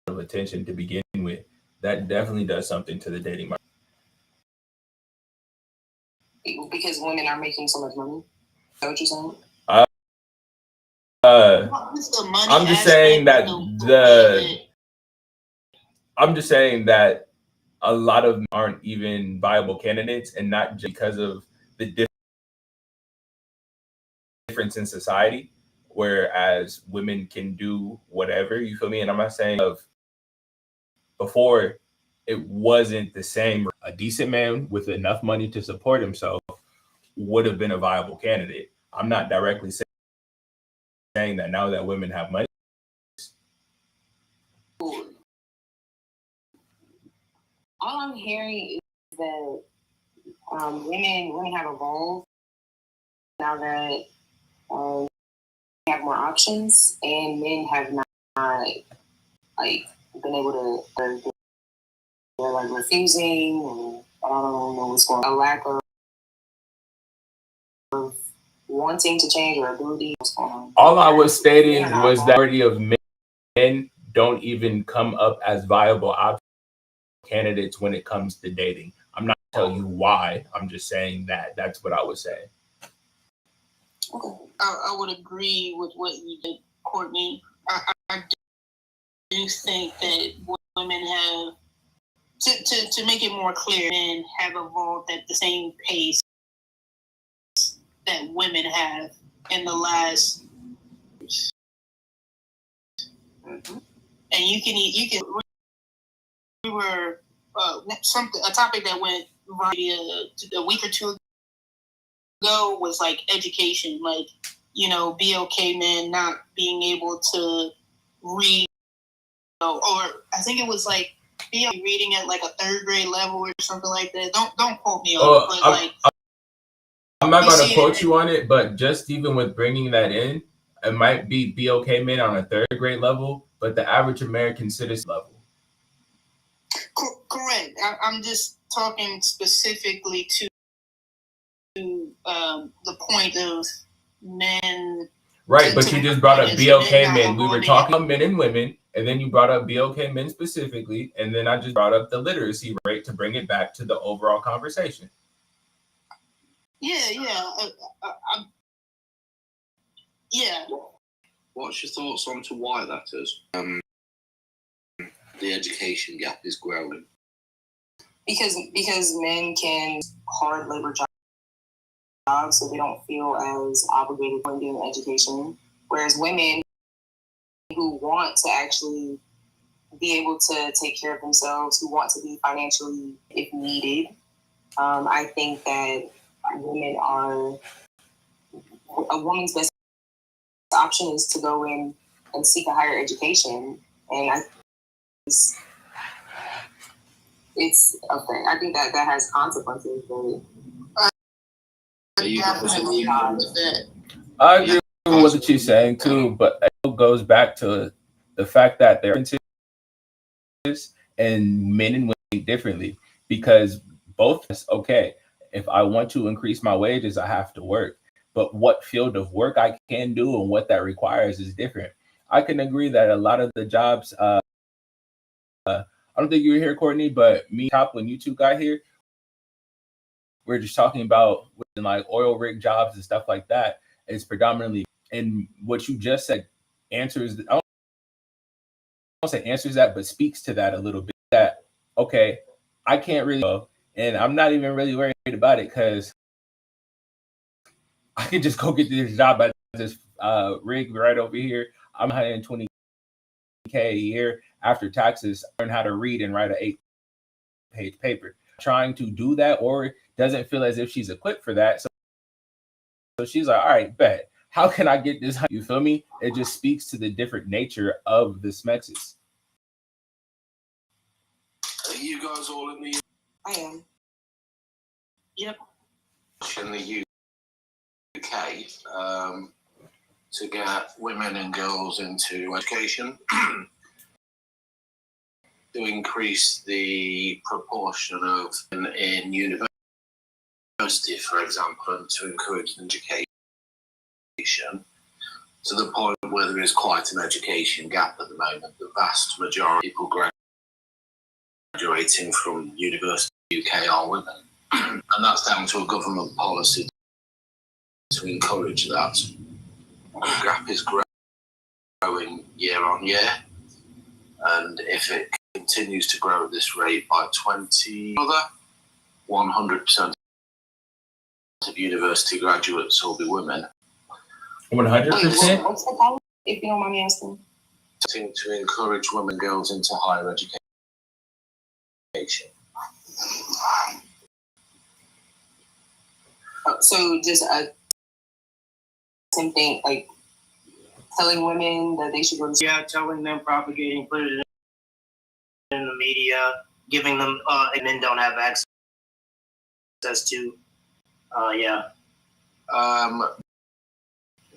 Speaker 4: of attention to begin with. That definitely does something to the dating market.
Speaker 5: Because women are making so much money. Is that what you're saying?
Speaker 4: I'm just saying that I'm just saying that a lot of them aren't even viable candidates, and not just because of the difference in society. Whereas women can do whatever, you feel me? And I'm not saying of before it wasn't the same. A decent man with enough money to support himself would have been a viable candidate. I'm not directly saying that now that women have money.
Speaker 5: All I'm hearing is that women have evolved now that we have more options, and men have not like been able to. They're like refusing, or I don't know what's going on. A lack of wanting to change or ability. What's going on?
Speaker 4: All I was stating was that majority of men don't even come up as viable candidates when it comes to dating. I'm not telling you why. I'm just saying that that's what I was saying.
Speaker 3: Okay. I would agree with what you did, Courtney. I do think that women have, to make it more clear, men have evolved at the same pace that women have in the last. Mm-hmm. And you can. We were a topic that went a week or two ago was like education, like BOK men not being able to read, or I think it was like reading at like a third grade level or something like that. Don't quote me on it, but
Speaker 4: I'm not going to quote you on it, but just even with bringing that in, it might be BOK men on a third grade level, but the average American citizen level.
Speaker 3: Correct. I'm just talking specifically to the point of men.
Speaker 4: Right, but you just brought up BOK men. We were talking about men and women, and then you brought up BOK men specifically, and then I just brought up the literacy rate to bring it back to the overall conversation.
Speaker 3: Yeah. Yeah.
Speaker 6: What's your thoughts on to why that is? The education gap is growing.
Speaker 5: Because men can hard labor jobs, so they don't feel as obligated when getting education. Whereas women who want to actually be able to take care of themselves, who want to be financially if needed, I think that women are a woman's best option is to go in and seek a higher education, and it's okay. I think that has consequences.
Speaker 3: I definitely agree with that.
Speaker 4: I agree with what she's saying too, but it goes back to the fact that there are differences and men and women think differently, because both okay. If I want to increase my wages, I have to work. But what field of work I can do and what that requires is different. I can agree that a lot of the jobs, I don't think you were here, Courtney, but me, Top, when you two got here, we're just talking about like oil rig jobs and stuff like that. It's predominantly, and what you just said answers, I don't say answers that, but speaks to that a little bit. That, okay, I can't really go, and I'm not even really worried about it because I can just go get this job at this rig right over here. I'm 120K a year after taxes. Learn how to read and write an 8-page paper. Trying to do that, or doesn't feel as if she's equipped for that. So she's like, all right, bet. How can I get this? You feel me? It just speaks to the different nature of the smexes.
Speaker 6: guys all in the
Speaker 5: I am.
Speaker 3: Yep.
Speaker 6: in the UK to get women and girls into education, to increase the proportion of in university, for example, and to encourage education to the point where there is quite an education gap at the moment. The vast majority of people graduating from university in the UK are women. And that's down to a government policy to encourage that. The gap is growing year on year, and if it continues to grow at this rate by 100% of university graduates will be women.
Speaker 4: 100%?
Speaker 5: What's the policy, if you don't mind me asking?
Speaker 6: To encourage women and girls into higher education.
Speaker 5: So just same thing, like telling women that they should go to school.
Speaker 2: Yeah, telling them, propagating, put it in the media, giving them, and men don't have access to,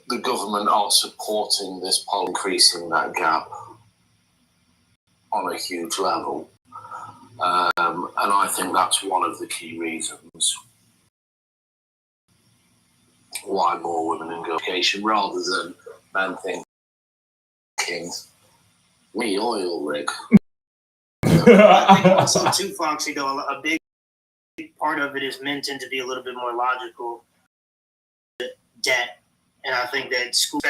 Speaker 6: The government are supporting this policy, increasing that gap on a huge level. And I think that's one of the key reasons why more women in education, rather than men thinking, me oil rig.
Speaker 2: I think also too, Foxy, though, a big part of it is men tend to be a little bit more logical. Debt, and I think that school,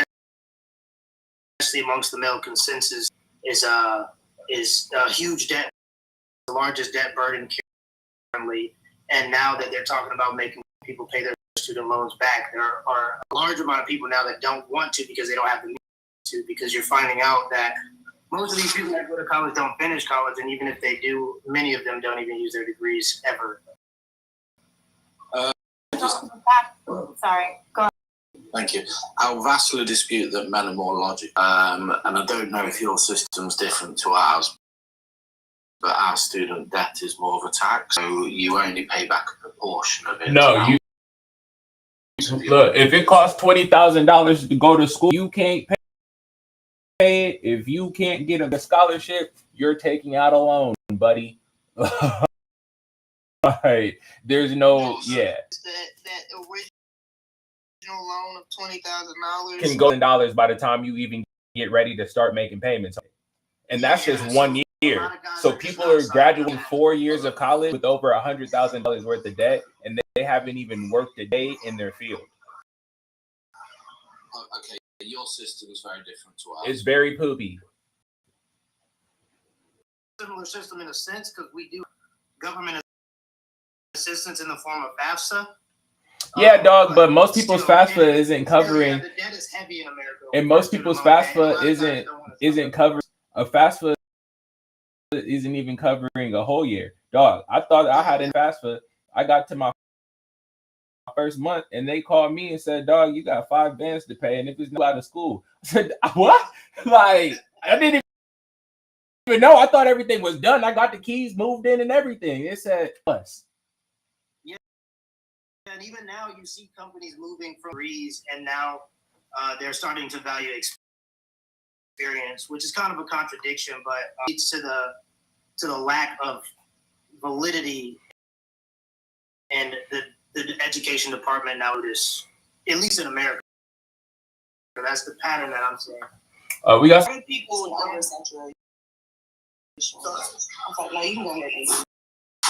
Speaker 2: especially amongst the male consensus, is a huge debt, the largest debt burden currently. And now that they're talking about making people pay their student loans back, there are a large amount of people now that don't want to because they don't have the means to. Because you're finding out that most of these people that go to college don't finish college, and even if they do, many of them don't even use their degrees ever.
Speaker 5: Sorry, go ahead.
Speaker 6: Thank you. I'll vastly dispute that men are more logical, and I don't know if your system's different to ours, but our student debt is more of a tax, so you only pay back a proportion of it.
Speaker 4: No, look, if it costs $20,000 to go to school, you can't pay it. If you can't get a scholarship, you're taking out a loan, buddy. Right. There's no,
Speaker 3: That original loan of $20,000
Speaker 4: can go in dollars by the time you even get ready to start making payments. And that's just 1 year. So people are graduating 4 years of college with over $100,000 worth of debt, and they haven't even worked a day in their field.
Speaker 6: Okay, your system is very different to ours.
Speaker 4: It's very poopy.
Speaker 2: Similar system in a sense, because we do government assistance in the form of FAFSA.
Speaker 4: Yeah, dog, but most people's FAFSA isn't covering.
Speaker 2: The debt is heavy in America.
Speaker 4: And most people's FAFSA isn't covering. A FAFSA isn't even covering a whole year. Dog, I thought I had in FAFSA. I got to my first month and they called me and said, dog, you got 5 bands to pay, and if it's not out of school. I said, what? Like, I didn't even know. I thought everything was done. I got the keys moved in and everything. It said plus.
Speaker 2: Yeah, and even now you see companies moving from degrees, and now they're starting to value experience, which is kind of a contradiction, but leads to the lack of validity and the education department nowadays, at least in America. That's the pattern that I'm seeing.
Speaker 4: We got
Speaker 5: people in oversaturation. Okay, now you can go ahead.
Speaker 3: I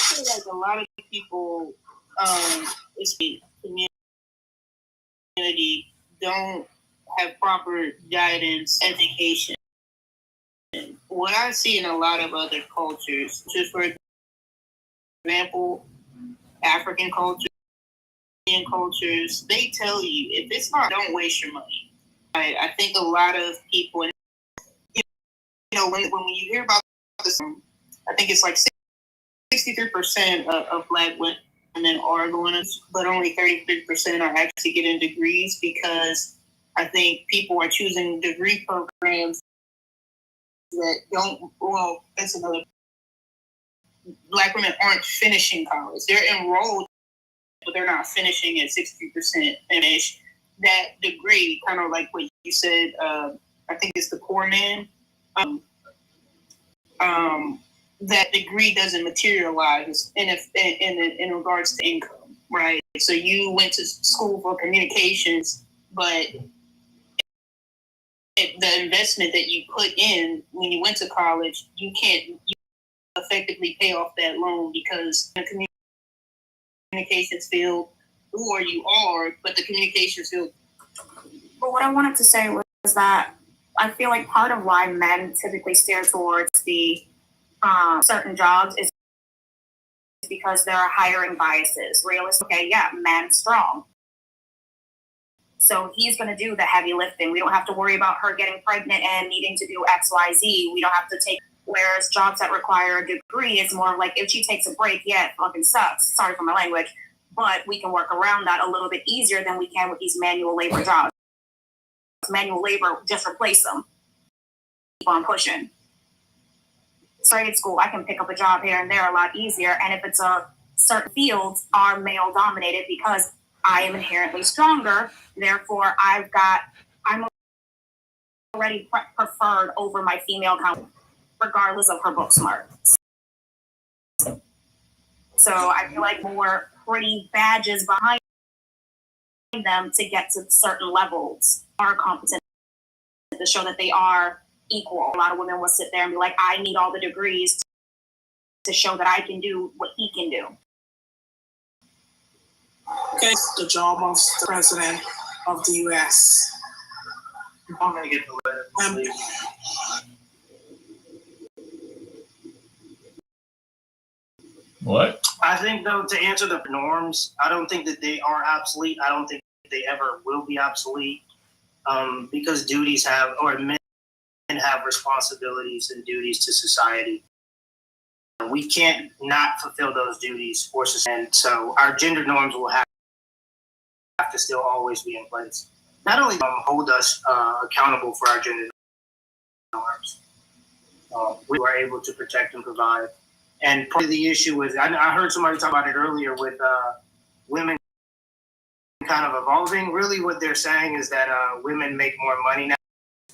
Speaker 3: feel like a lot of people, especially community, don't have proper guidance, education. What I see in a lot of other cultures, just for example, African culture, Indian cultures, they tell you if it's not, don't waste your money. I think a lot of people, when you hear about this, I think it's like 63% of Black women are going to, but only 33% are actually getting degrees, because I think people are choosing degree programs that don't, well, that's another Black women aren't finishing college. They're enrolled, but they're not finishing at 60% finish. That degree, kind of like what you said, I think it's the poor man. That degree doesn't materialize in regards to income, right? So you went to school for communications, but the investment that you put in when you went to college, you can't effectively pay off that loan because the communications field, or you are, but the communications field.
Speaker 5: But what I wanted to say was that I feel like part of why men typically steer towards the certain jobs is because there are hiring biases. Realistic, okay, yeah, man's strong. So he's going to do the heavy lifting. We don't have to worry about her getting pregnant and needing to do X, Y, Z. We don't have to take, whereas jobs that require a degree is more like if she takes a break, yeah, it fucking sucks. Sorry for my language. But we can work around that a little bit easier than we can with these manual labor jobs. Manual labor, just replace them. Keep on pushing. Trade school, I can pick up a job here and there a lot easier. And if it's a certain fields are male dominated because I am inherently stronger, therefore I'm already preferred over my female counterpart, regardless of her book smarts. So I feel like more pretty badges behind them to get to certain levels are competent to show that they are equal. A lot of women will sit there and be like, I need all the degrees to show that I can do what he can do.
Speaker 2: Okay, the job of the president of the U.S. I'm gonna get the letter.
Speaker 4: What?
Speaker 2: I think, though, to answer the norms, I don't think that they are obsolete. I don't think they ever will be obsolete because duties have, or men have responsibilities and duties to society. We can't not fulfill those duties for society. And so our gender norms will have to still always be in place. Not only hold us accountable for our gender norms, we were able to protect and provide. And part of the issue is, I heard somebody talk about it earlier with women kind of evolving. Really what they're saying is that women make more money now.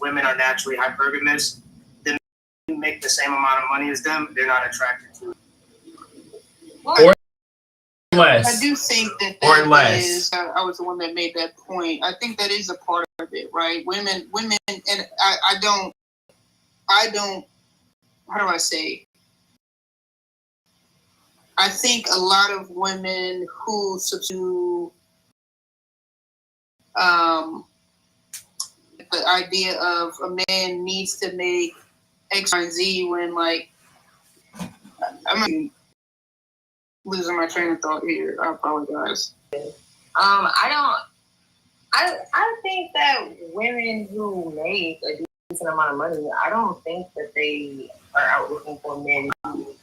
Speaker 2: Women are naturally hypergamous. Then you make the same amount of money as them, they're not attracted to it.
Speaker 3: Well,
Speaker 4: or less.
Speaker 3: I do think that
Speaker 4: or less.
Speaker 3: Is, I was the one that made that point. I think that is a part of it, right? Women, and I don't, how do I say? I think a lot of women who subscribe the idea of a man needs to make X, Y, and Z when, like, I'm losing my train of thought here. I apologize.
Speaker 7: I think that women who make a decent amount of money, I don't think that they are out looking for men who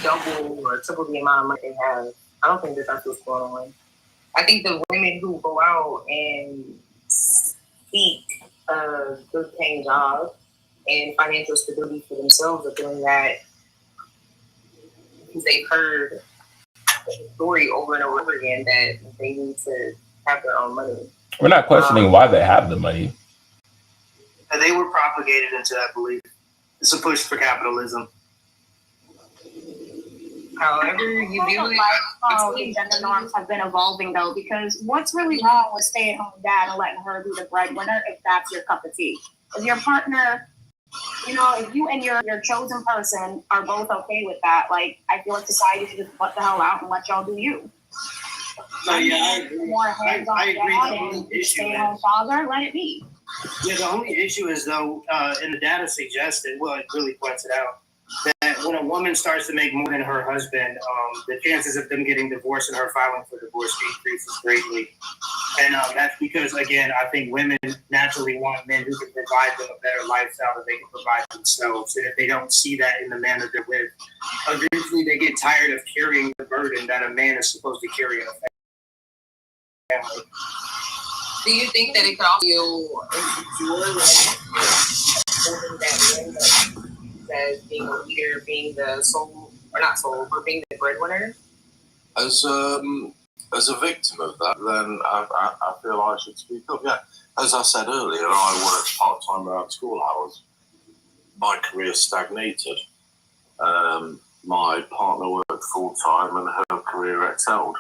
Speaker 7: double or triple the amount of money they have. I don't think that that's what's going on. I think the women who go out and seek a good paying job and financial stability for themselves are doing that because they've heard the story over and over again that they need to have their own money.
Speaker 4: We're not questioning why they have the money.
Speaker 2: They were propagated into that belief. It's a push for capitalism.
Speaker 5: However you view it, how the gender norms have been evolving, though, because what's really wrong with stay-at-home dad and letting her be the breadwinner if that's your cup of tea? If your partner, if you and your chosen person are both okay with that, like, I feel like society should just butt the hell out and let y'all do you.
Speaker 2: So, yeah, I agree.
Speaker 5: More hands-on
Speaker 2: I agree.
Speaker 5: dad
Speaker 2: The only
Speaker 5: and
Speaker 2: issue
Speaker 5: stay-at-home father, let it be.
Speaker 2: Yeah, the only issue is, though, and the data suggested, well, it really points it out, that when a woman starts to make more than her husband, the chances of them getting divorced and her filing for divorce increases greatly. And that's because, again, I think women naturally want men who can provide them a better lifestyle that they can provide themselves. And if they don't see that in the man that they're with, eventually they get tired of carrying the burden that a man is supposed to carry in a family.
Speaker 7: Do you think that it could also feel insecure, like something that men as being a leader, being the sole or not soul, but being the breadwinner?
Speaker 6: As a victim of that, then I feel I should speak up. Yeah, as I said earlier, I worked part-time around school hours. My career stagnated. My partner worked full-time and her career excelled.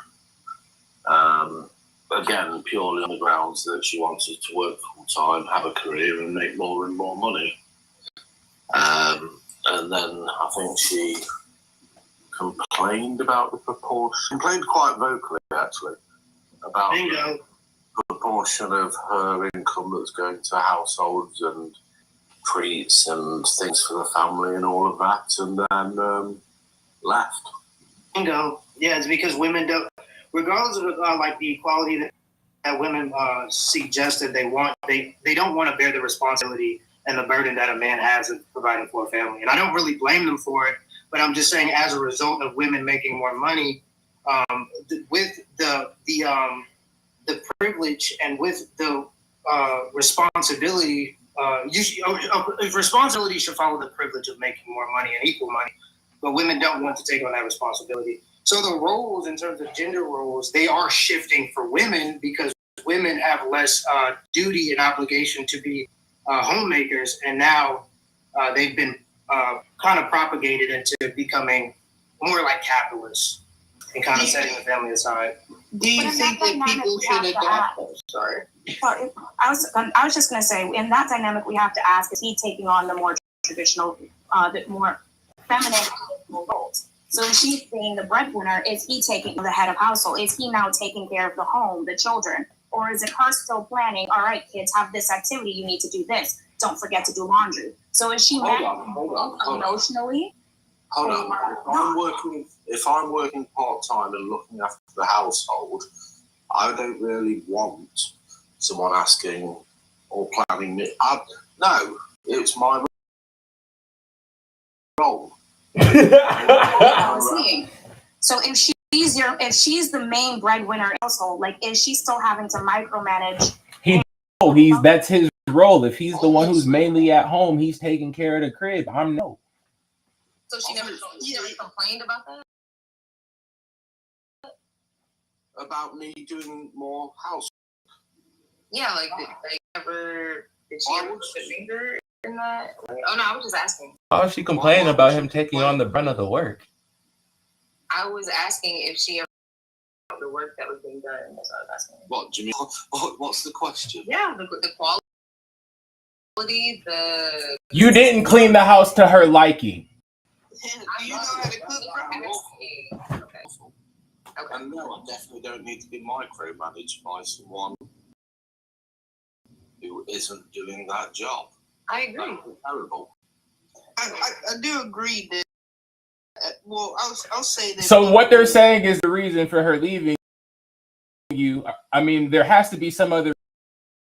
Speaker 6: Again, purely on the grounds that she wanted to work full-time, have a career and make more and more money. And then I think she complained about the proportion, complained quite vocally actually, about the proportion of her income that's going to households and treats and things for the family and all of that, and then left.
Speaker 2: Bingo. Yeah, it's because women don't, regardless of like the equality that women suggested they want, they don't want to bear the responsibility and the burden that a man has of providing for a family. And I don't really blame them for it, but I'm just saying as a result of women making more money, with the privilege and with the responsibility, responsibility should follow the privilege of making more money and equal money, but women don't want to take on that responsibility. So the roles, in terms of gender roles, they are shifting for women because women have less duty and obligation to be homemakers, and now they've been kind of propagated into becoming more like capitalists and kind of setting the family aside.
Speaker 3: Do you think that people should adopt?
Speaker 5: Sorry, I was just going to say, in that dynamic, we have to ask: is he taking on the more traditional, the more feminine roles? So if she's being the breadwinner, is he taking the head of household? Is he now taking care of the home, the children? Or is it her still planning, all right, kids, have this activity, you need to do this. Don't forget to do laundry. So is she managing emotionally?
Speaker 6: Hold on. If I'm working part-time and looking after the household, I don't really want someone asking or planning me. No, it's my role.
Speaker 5: So if she's the main breadwinner in the household, like, is she still having to micromanage?
Speaker 4: That's his role. If he's the one who's mainly at home, he's taking care of the crib. No.
Speaker 7: So she never complained about that?
Speaker 6: About me doing more house.
Speaker 7: Yeah, like did she ever put finger in that? Oh no, I was just asking.
Speaker 4: How is she complaining about him taking on the brunt of the work?
Speaker 7: I was asking if she ever the work that was being done. That's what I was asking.
Speaker 6: What do you mean? What's the question?
Speaker 7: Yeah, the quality,
Speaker 4: You didn't clean the house to her liking.
Speaker 7: Do you know how to cook properly? Okay.
Speaker 6: And no, I definitely don't need to be micromanaged by someone who isn't doing that job.
Speaker 7: I agree.
Speaker 6: That's terrible.
Speaker 3: I do agree that. Well, I'll say that.
Speaker 4: So what they're saying is the reason for her leaving you. I mean, there has to be some other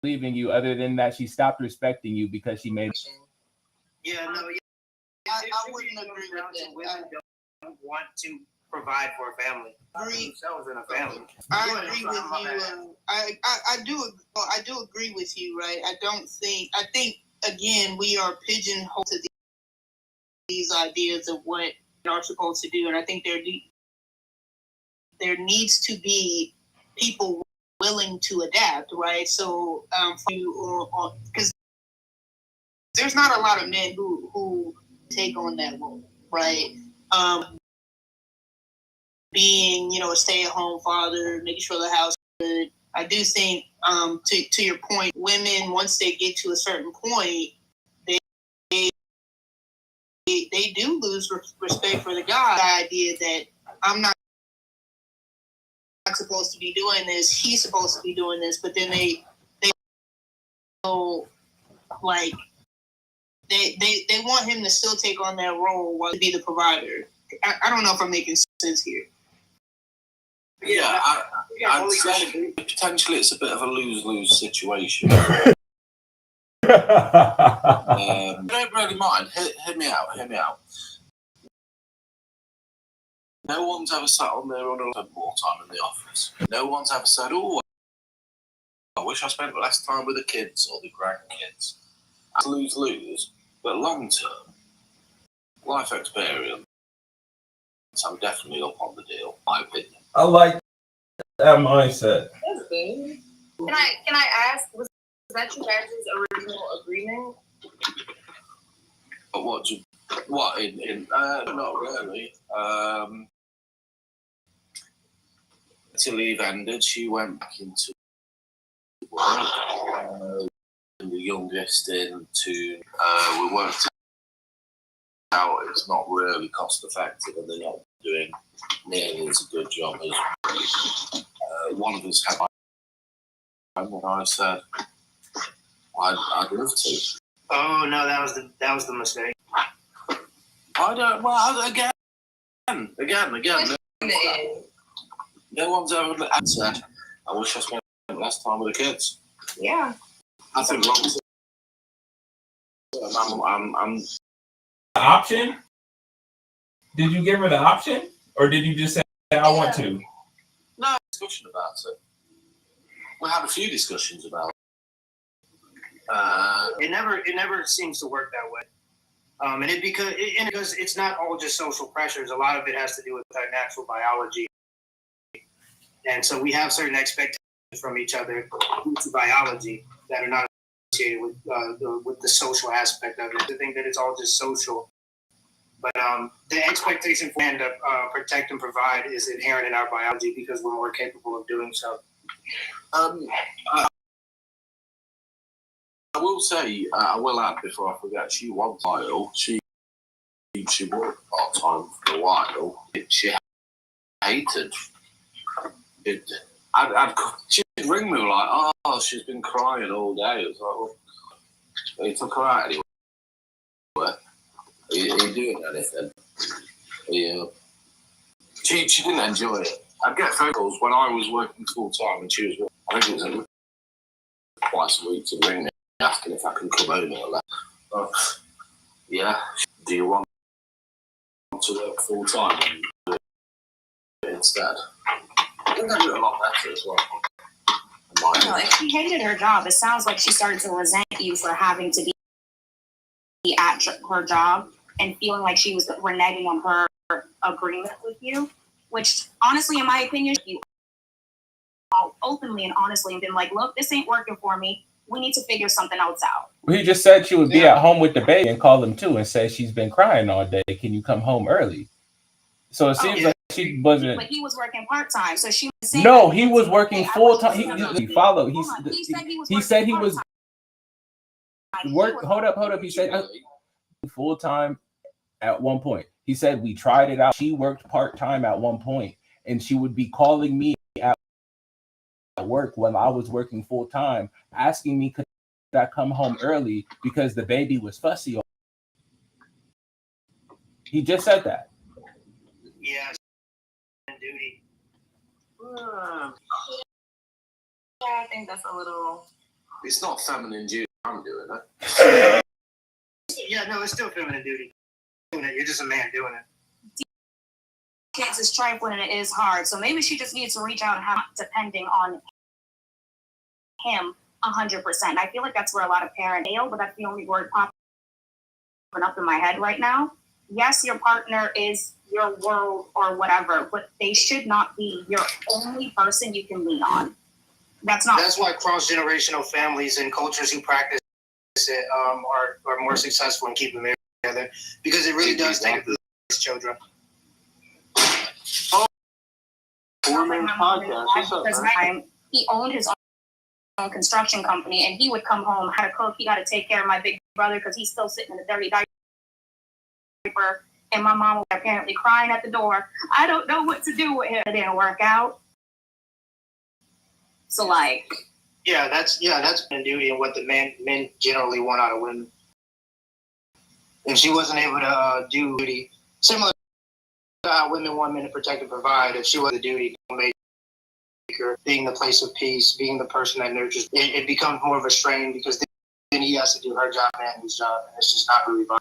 Speaker 4: leaving you other than that she stopped respecting you because she made.
Speaker 2: Yeah, no, yeah.
Speaker 3: I wouldn't agree with that.
Speaker 2: Women don't want to provide for a family. Themselves in a family.
Speaker 3: I agree with you. I do agree with you, right? I think again we are pigeonholed to these ideas of what are supposed to do, and I think there needs to be people willing to adapt, right? So because there's not a lot of men who take on that role, right? Being, a stay-at-home father, making sure the house is good. I do think, to your point, women, once they get to a certain point, they do lose respect for the guy. The idea that I'm not supposed to be doing this, he's supposed to be doing this, but then they like they want him to still take on that role while to be the provider. I don't know if I'm making sense here.
Speaker 6: Yeah, I'd say potentially it's a bit of a lose-lose situation. I don't really mind. Hear me out. No one's ever sat on there and had more time in the office. No one's ever said, "Oh, I wish I spent less time with the kids or the grandkids." That's lose-lose, but long-term, life experience, I'm definitely up on the deal, my opinion.
Speaker 4: I like that mindset.
Speaker 7: That's good. Can I ask, was that you guys' original agreement?
Speaker 6: But what in not really. Till leave ended, she went back into work. And the youngest into we worked out it's not really cost effective, and they're not doing nearly as good job as one of us had. And I said, I'd love to.
Speaker 2: Oh no, that was the mistake.
Speaker 6: I don't. Well, again. No one's ever said, I wish I spent less time with the kids.
Speaker 7: Yeah.
Speaker 6: I think long term, I'm
Speaker 4: Option? Did you give her the option, or did you just say I want to?
Speaker 6: No discussion about it. We had a few discussions about it.
Speaker 2: It never seems to work that way. And because it's not all just social pressures. A lot of it has to do with our natural biology. And so we have certain expectations from each other due to biology that are not associated with the social aspect of it. I think that it's all just social. But the expectation for man to protect and provide is inherent in our biology because we're more capable of doing so.
Speaker 6: I will say, I will add before I forget, she was while. She worked part time for a while. She hated it. She'd ring me like, oh, she's been crying all day. It was like, well, he took her out anyway. Are you doing anything? Yeah. She didn't enjoy it. I'd get phone calls when I was working full time and she was working. I think it was twice a week to ring me asking if I can come home or that. Yeah. Do you want to work full time and do it instead? I think I do it a lot better as well.
Speaker 5: No, if she hated her job, it sounds like she started to resent you for having to be at her job and feeling like she was reneging on her agreement with you, which honestly, in my opinion, you all openly and honestly and been like, look, this ain't working for me. We need to figure something else out.
Speaker 4: Well, he just said she would be at home with the baby and call him too and say she's been crying all day. Can you come home early? So it seems like she wasn't.
Speaker 5: But he was working part time, so she was saying.
Speaker 4: No, he was working full time. He followed. He said he was work. Hold up. He said full time at one point. He said we tried it out. She worked part time at one point, and she would be calling me at work when I was working full time, asking me could I come home early because the baby was fussy. He just said that.
Speaker 2: Yeah, duty.
Speaker 7: Yeah, I think that's a little.
Speaker 6: It's not feminine duty. I'm doing it.
Speaker 2: Yeah, no, it's still feminine duty. You're just a man doing it.
Speaker 5: Kids is trifling and it is hard, so maybe she just needs to reach out and have depending on him 100%. I feel like that's where a lot of parents fail, but that's the only word popping up in my head right now. Yes, your partner is your world or whatever, but they should not be your only person you can lean on. That's
Speaker 2: why cross-generational families and cultures who practice it are more successful in keeping them together because it really does take these children.
Speaker 5: He owned his own construction company, and he would come home, had to cook. He got to take care of my big brother because he's still sitting in a dirty diaper. And my mom was apparently crying at the door. I don't know what to do with him. It didn't work out. So
Speaker 2: that's been duty and what the men generally want out of women. If she wasn't able to do duty, similar to how women want men to protect and provide, if she was the duty maker, being the place of peace, being the person that nurtures, it becomes more of a strain because then he has to do her job and his job, and it's just not really fun.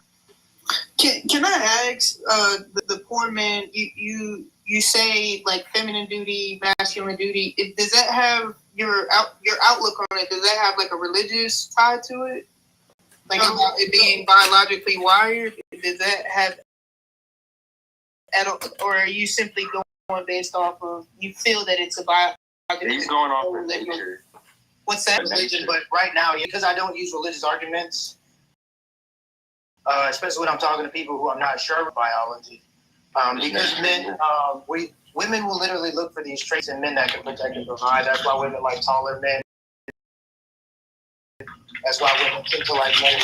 Speaker 3: Can I ask the poor man? You say like feminine duty, masculine duty. Does that have your outlook on it? Does that have like a religious tie to it? Like about it being biologically wired? Does that have or are you simply going based off of you feel that it's a biological?
Speaker 2: He's going off religion.
Speaker 3: What's that?
Speaker 2: Religion, but right now, because I don't use religious arguments, especially when I'm talking to people who I'm not sure of biology, because men, women will literally look for these traits in men that can protect and provide. That's why women like taller men. That's why women tend to like men.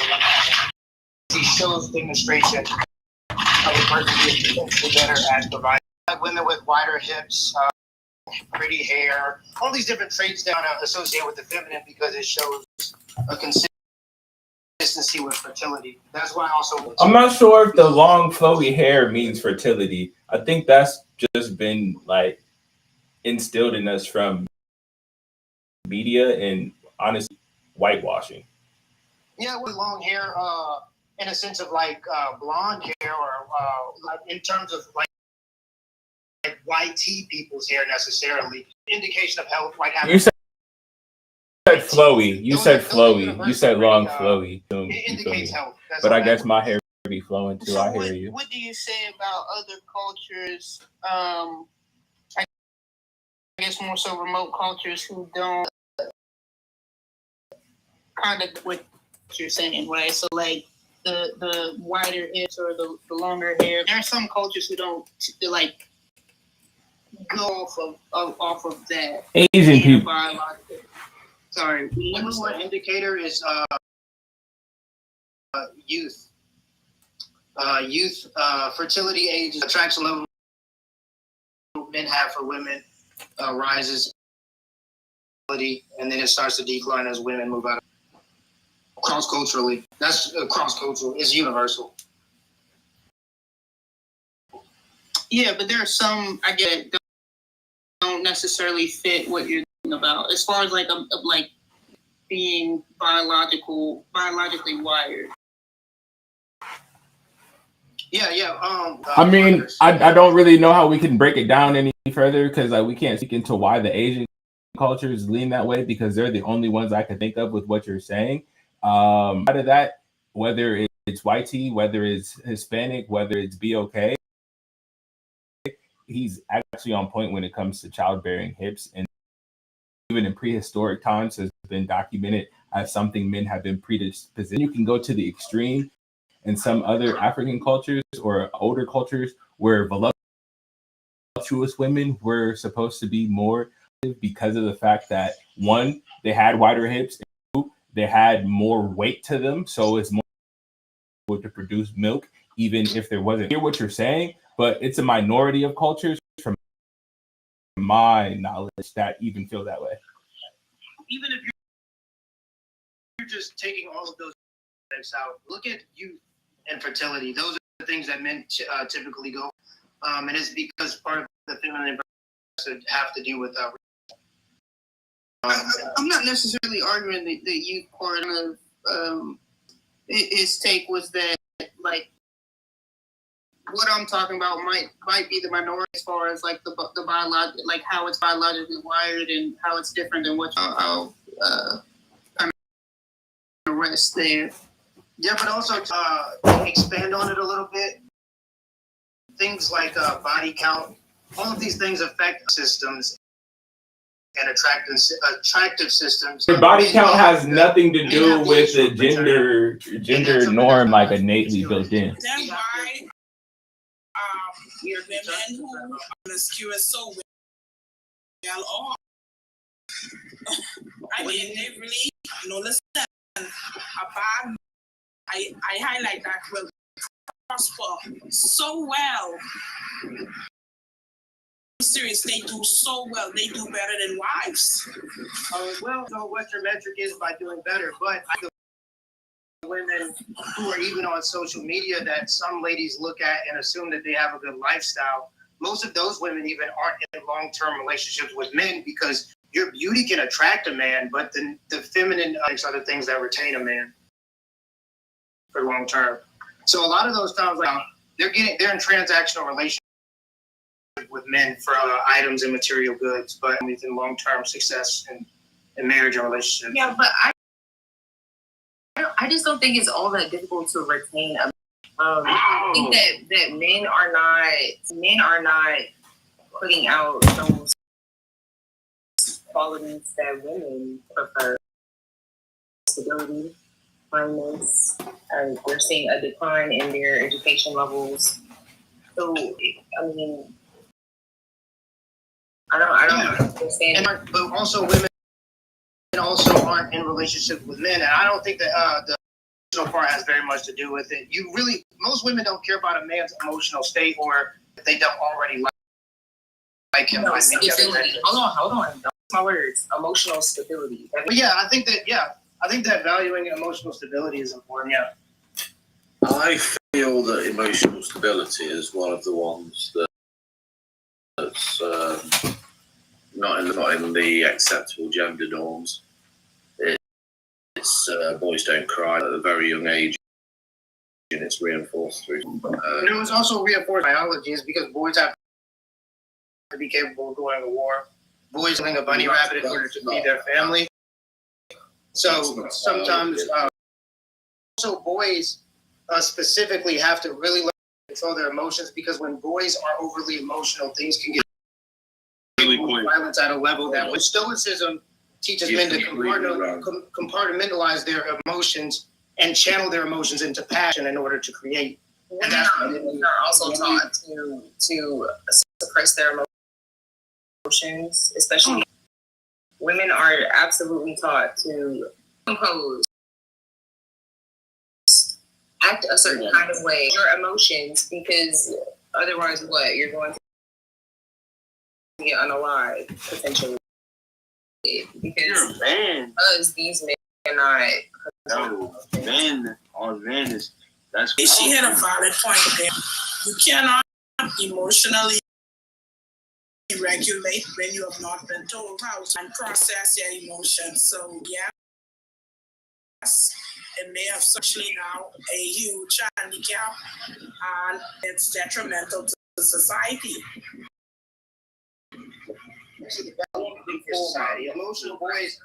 Speaker 2: He shows demonstration of a person being potentially better at providing. Like women with wider hips, pretty hair, all these different traits that are associated with the feminine because it shows a consistency with fertility. That's why also.
Speaker 4: I'm not sure if the long flowy hair means fertility. I think that's just been like instilled in us from media and honestly whitewashing.
Speaker 2: Yeah, with long hair, in a sense of like blonde hair, or like in terms of like white people's hair necessarily. Indication of health, like having.
Speaker 4: You said flowy. You said flowy. You said long flowy.
Speaker 2: It indicates health.
Speaker 4: But I guess my hair be flowing too.
Speaker 3: So
Speaker 4: I hear you.
Speaker 3: What do you say about other cultures? I guess more so remote cultures who don't kind of what you're saying, right? So like the wider hips or the longer hair. There are some cultures who don't like go off of that.
Speaker 4: Asian people.
Speaker 3: Sorry.
Speaker 2: Number one indicator is youth. Fertility age, attraction level men have for women rises, and then it starts to decline as women move out. Cross culturally, that's cross cultural. It's universal.
Speaker 3: Yeah, but there are some I get that don't necessarily fit what you're thinking about as far as like being biologically wired.
Speaker 2: Yeah.
Speaker 4: I mean, I don't really know how we can break it down any further because like we can't speak into why the Asian cultures lean that way because they're the only ones I can think of with what you're saying. Out of that, whether it's YT, whether it's Hispanic, whether it's BOK, he's actually on point when it comes to childbearing hips, and even in prehistoric times has been documented as something men have been predisposed. You can go to the extreme in some other African cultures or older cultures where voluptuous women were supposed to be more because of the fact that one, they had wider hips, and two, they had more weight to them, so it's more to produce milk, even if there wasn't. I hear what you're saying, but it's a minority of cultures, from my knowledge, that even feel that way.
Speaker 2: Even if you're just taking all of those aspects out, look at youth and fertility. Those are the things that men typically go, and it's because part of the feminine have to do with.
Speaker 3: I'm not necessarily arguing the youth part of his take was that like what I'm talking about might be the minority as far as like the biological, like how it's biologically wired and how it's different than what I'll kind of rest there.
Speaker 2: Yeah, but also to expand on it a little bit, things like body count, all of these things affect systems and attractive systems.
Speaker 4: The body count has nothing to do with the gender norm, like innately built in.
Speaker 8: That's why women who are promiscuous so well off. I mean, they really, listen, a bad, I highlight that will prosper so well. Serious, they do so well. They do better than wives.
Speaker 2: Well, so what your metric is by doing better, but the women who are even on social media that some ladies look at and assume that they have a good lifestyle, most of those women even aren't in long-term relationships with men because your beauty can attract a man, but the feminine are the things that retain a man for long term. So a lot of those times, like they're in transactional relationships with men for items and material goods, but within long-term success and marriage and relationship.
Speaker 7: Yeah, but I just don't think it's all that difficult to retain a I think that men are not putting out those qualities that women prefer. Stability, kindness. We're seeing a decline in their education levels. So, I mean, I don't understand.
Speaker 9: But also, women also aren't in relationship with men, and I don't think that the emotional part has very much to do with it. Most women don't care about a man's emotional state, or if they don't already like him.
Speaker 7: No, stability. Hold on. That's my words. Emotional stability.
Speaker 9: But yeah, I think that valuing emotional stability is important. Yeah.
Speaker 6: I feel that emotional stability is one of the ones that's not in the acceptable gender norms. It's boys don't cry at a very young age, and it's reinforced through.
Speaker 9: And it was also reinforced biology, is because boys have to be capable of going to war. Boys killing a bunny rabbit in order to feed their family. So sometimes, also boys specifically have to really learn to control their emotions, because when boys are overly emotional, things can get violence at a level that, with stoicism, teaches men to compartmentalize their emotions and channel their emotions into passion in order to create.
Speaker 7: And that's what women are also taught to suppress their emotions, especially women are absolutely taught to compose, act a certain kind of way, your emotions, because otherwise, what you're going to get unalive potentially. Because these men cannot.
Speaker 10: No, men is that's.
Speaker 8: She had a valid point there. You cannot emotionally regulate when you have not been told how to process your emotions. So yes, it may have socially now a huge handicap, and it's detrimental to society.
Speaker 9: Society. Emotional boys.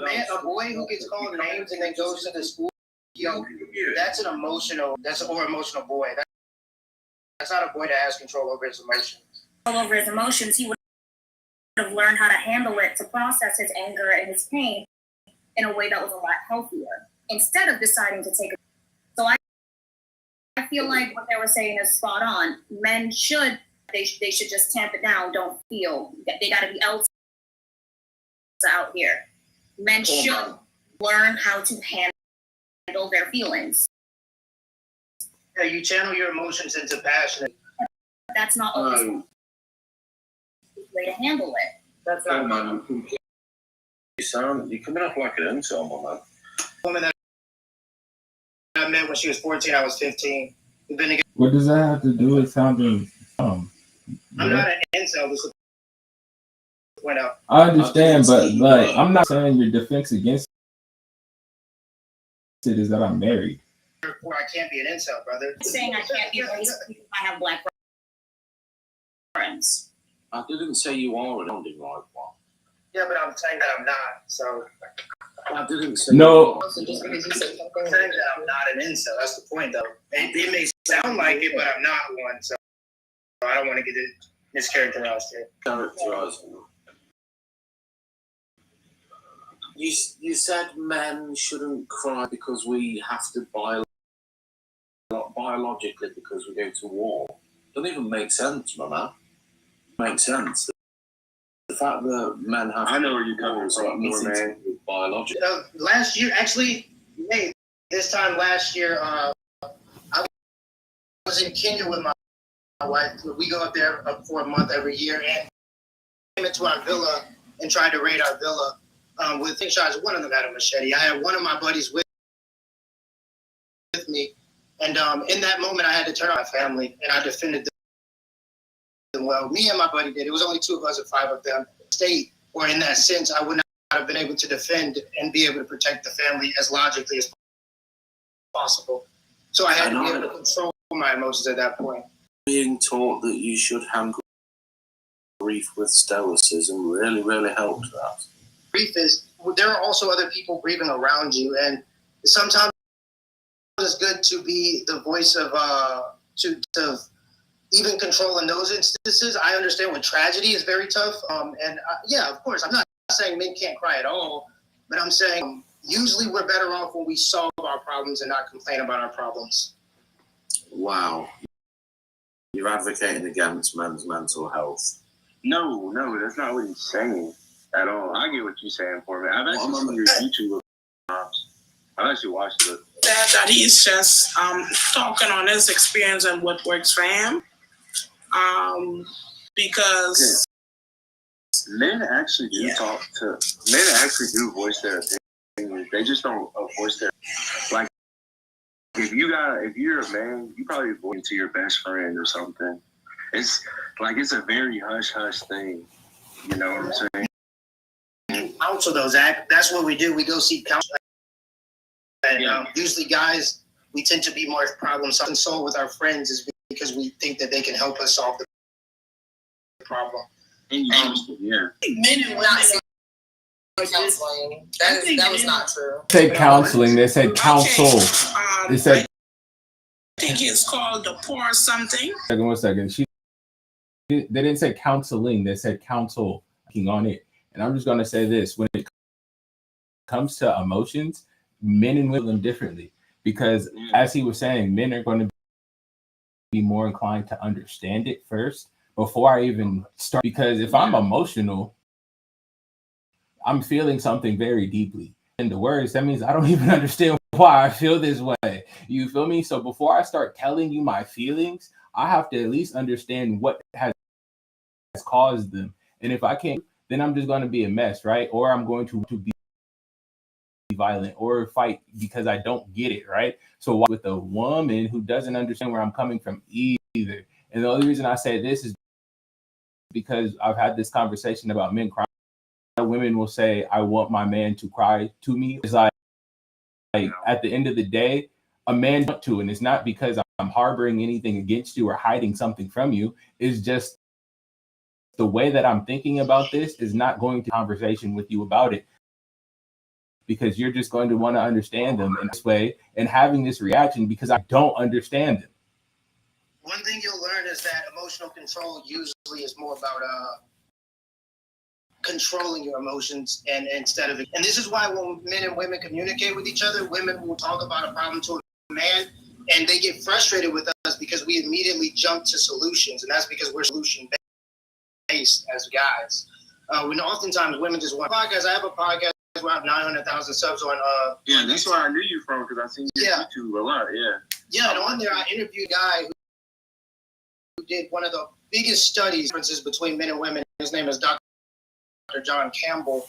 Speaker 9: A boy who gets called names and then goes to the school, that's an emotional. That's an emotional boy. That's not a boy that has control over his emotions.
Speaker 11: Over his emotions, he would have learned how to handle it, to process his anger and his pain in a way that was a lot healthier, instead of deciding to take it. So I feel like what they were saying is spot on. Men should. They should just tamp it down. Don't feel. They got to be out here. Men should learn how to handle their feelings.
Speaker 9: Yeah, you channel your emotions into passion.
Speaker 11: That's not always the way to handle it.
Speaker 7: That's not.
Speaker 6: Man, you're coming off like an insult, my man.
Speaker 9: Woman that I met when she was 14, I was 15. We've been together.
Speaker 4: What does that have to do with sounding dumb?
Speaker 9: I'm not an incel. This went up.
Speaker 4: I understand, but like, I'm not saying your defense against it is that I'm married.
Speaker 9: Therefore, I can't be an incel, brother.
Speaker 11: I'm saying I can't be racist because I have black friends.
Speaker 6: I didn't say you are an sounding like one.
Speaker 9: Yeah, but I'm saying that I'm not. So
Speaker 6: I didn't say
Speaker 4: no.
Speaker 7: So just because you say something,
Speaker 9: I'm saying that I'm not an incel. That's the point, though. It may sound like it, but I'm not one. So I don't want to get it mischaracterized here.
Speaker 6: Characterizing. You said men shouldn't cry because we have to biologically because we go to war. Doesn't even make sense, man. Makes sense. The fact that men have.
Speaker 10: I know where you're coming from, man.
Speaker 6: Biologic.
Speaker 9: Last year, actually, this time last year, I was in Kenya with my wife. We go up there for a month every year, and came into our villa and tried to raid our villa with think shots. One of them had a machete. I had one of my buddies with me, and in that moment, I had to turn on my family, and I defended them well. Me and my buddy did. It was only two of us and five of them. State, or in that sense, I would not have been able to defend and be able to protect the family as logically as possible. So I had to be able to control my emotions at that point.
Speaker 6: Being taught that you should handle grief with stoicism really, really helped that.
Speaker 9: Grief is, there are also other people grieving around you, and sometimes always good to be the voice of to even control in those instances. I understand when tragedy is very tough. Yeah, of course, I'm not saying men can't cry at all, but I'm saying usually we're better off when we solve our problems and not complain about our problems.
Speaker 6: Wow. You're advocating against men's mental health.
Speaker 10: No, that's not what he's saying at all. I get what you're saying for me. I've actually seen your YouTube videos. I've actually watched it.
Speaker 8: That he's just talking on his experience and what works for him. Because
Speaker 10: men actually do men actually do voice their opinions. They just don't voice their, like, if you're a man, you probably voice to your best friend or something. It's like, it's a very hush thing. You know what I'm saying?
Speaker 9: Counsel those that's what we do. We go seek counsel. And usually guys, we tend to be more problem solve with our friends is because we think that they can help us solve the problem.
Speaker 7: Men and women counseling. That was not true.
Speaker 4: They said counseling. They said counsel. They said.
Speaker 8: I think it's called the poor something.
Speaker 4: One second. They didn't say counseling. They said counsel. On it. And I'm just gonna say this: when it comes to emotions, men and women differently. Because as he was saying, men are going to be more inclined to understand it first before I even start. Because if I'm emotional, I'm feeling something very deeply. In the words, that means I don't even understand why I feel this way. You feel me? So before I start telling you my feelings, I have to at least understand what has caused them. And if I can't, then I'm just going to be a mess, right? Or I'm going to be violent or fight because I don't get it, right? So with a woman who doesn't understand where I'm coming from either. And the only reason I say this is because I've had this conversation about men crying. Women will say, I want my man to cry to me. It's like at the end of the day, a man wants to, and it's not because I'm harboring anything against you or hiding something from you. It's just the way that I'm thinking about this is not going to conversation with you about it, because you're just going to want to understand them in this way and having this reaction because I don't understand them.
Speaker 9: One thing you'll learn is that emotional control usually is more about controlling your emotions and instead of, and this is why when men and women communicate with each other, women will talk about a problem to a man and they get frustrated with us because we immediately jump to solutions, and that's because we're solution based as guys. When oftentimes women just want podcasts. I have a podcast where I have 900,000 subs on.
Speaker 10: Yeah, that's where I knew you from because I've seen your YouTube a lot.
Speaker 9: Yeah, and on there I interviewed a guy who did one of the biggest differences between men and women. His name is Dr. John Campbell.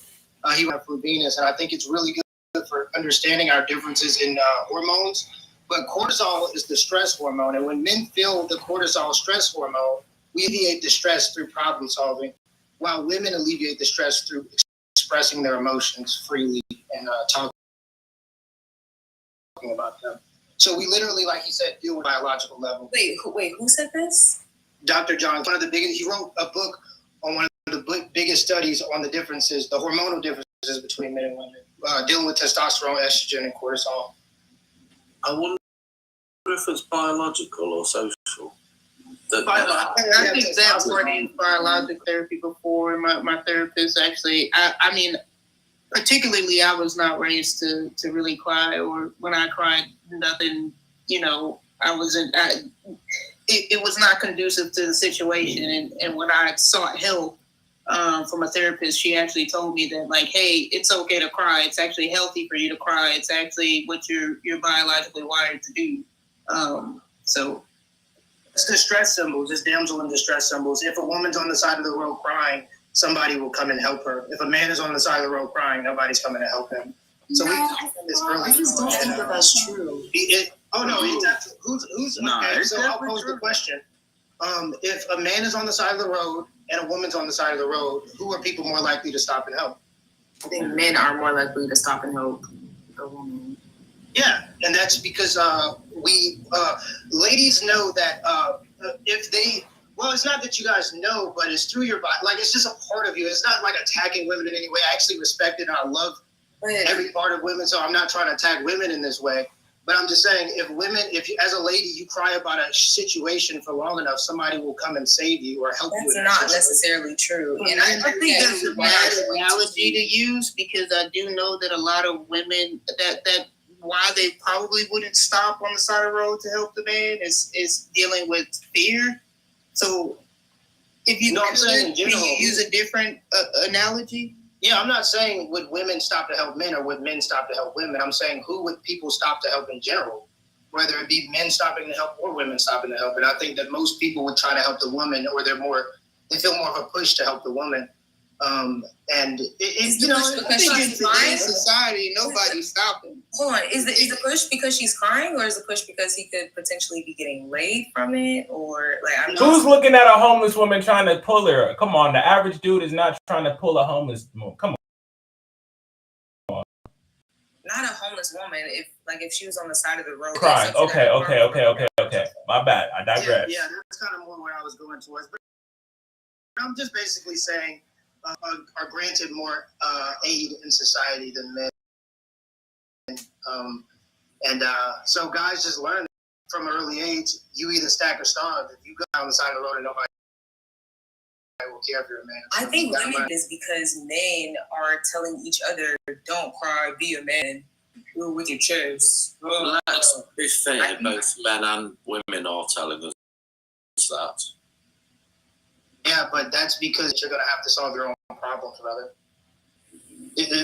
Speaker 9: He went through Venus, and I think it's really good for understanding our differences in hormones. But cortisol is the stress hormone, and when men feel the cortisol stress hormone, we alleviate the stress through problem solving, while women alleviate the stress through expressing their emotions freely and talking about them. So we literally, like he said, deal with biological level.
Speaker 7: Wait, who said this?
Speaker 9: Dr. John, one of the biggest, he wrote a book on one of the biggest studies on the differences, the hormonal differences between men and women, dealing with testosterone, estrogen, and cortisol.
Speaker 6: I wonder if it's biological or social.
Speaker 3: I think that's where I used biologic therapy before. My therapist actually, I mean, particularly I was not raised to really cry, or when I cried, nothing, I wasn't, it was not conducive to the situation. And when I sought help from a therapist, she actually told me that, like, hey, it's okay to cry. It's actually healthy for you to cry. It's actually what you're biologically wired to do. So
Speaker 9: it's distress symbols. It's damsel in distress symbols. If a woman's on the side of the road crying, somebody will come and help her. If a man is on the side of the road crying, nobody's coming to help him. So we this early.
Speaker 7: I just don't think that's true.
Speaker 9: It's who's okay? So I'll pose the question. If a man is on the side of the road and a woman's on the side of the road, who are people more likely to stop and help?
Speaker 7: I think men are more likely to stop and help a woman.
Speaker 9: Yeah, and that's because ladies know that if they, well, it's not that you guys know, but it's through your body. Like, it's just a part of you. It's not like attacking women in any way. I actually respect it and I love every part of women, so I'm not trying to attack women in this way. But I'm just saying, if you, as a lady, you cry about a situation for long enough, somebody will come and save you or help you.
Speaker 7: That's not necessarily true. And I
Speaker 3: think that's a bad analogy to use, because I do know that a lot of women that why they probably wouldn't stop on the side of the road to help the man is dealing with fear. So if you know what I'm saying, can you use a different analogy?
Speaker 9: Yeah, I'm not saying would women stop to help men or would men stop to help women. I'm saying who would people stop to help in general, whether it be men stopping to help or women stopping to help. And I think that most people would try to help the woman, or they feel more of a push to help the woman. And you know,
Speaker 7: because she's crying.
Speaker 3: In society, nobody's stopping.
Speaker 7: Hold on, is the push because she's crying, or is the push because he could potentially be getting laid from it, or like
Speaker 4: who's looking at a homeless woman trying to pull her? Come on, the average dude is not trying to pull a homeless woman. Come on.
Speaker 7: Not a homeless woman. If she was on the side of the road.
Speaker 4: Crying. Okay. My bad. I digress.
Speaker 9: Yeah, that's kind of more where I was going towards. But I'm just basically saying, are granted more aid in society than men. So guys just learn from an early age, you either stack or starve. If you go down the side of the road and nobody will care if you're a man.
Speaker 7: I think women is because men are telling each other, don't cry, be a man, do it with your chest.
Speaker 6: Well, let's be fair, both men and women are telling us that.
Speaker 9: Yeah, but that's because you're going to have to solve your own problems, brother.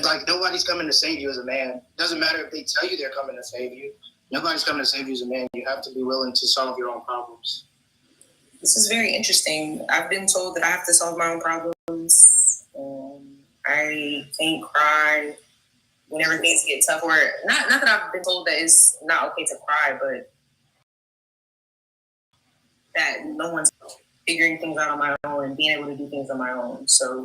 Speaker 9: Like, nobody's coming to save you as a man. Doesn't matter if they tell you they're coming to save you. Nobody's coming to save you as a man. You have to be willing to solve your own problems.
Speaker 7: This is very interesting. I've been told that I have to solve my own problems. I can't cry whenever things get tough. Or not that I've been told that it's not okay to cry, but that no one's figuring things out on my own and being able to do things on my own. So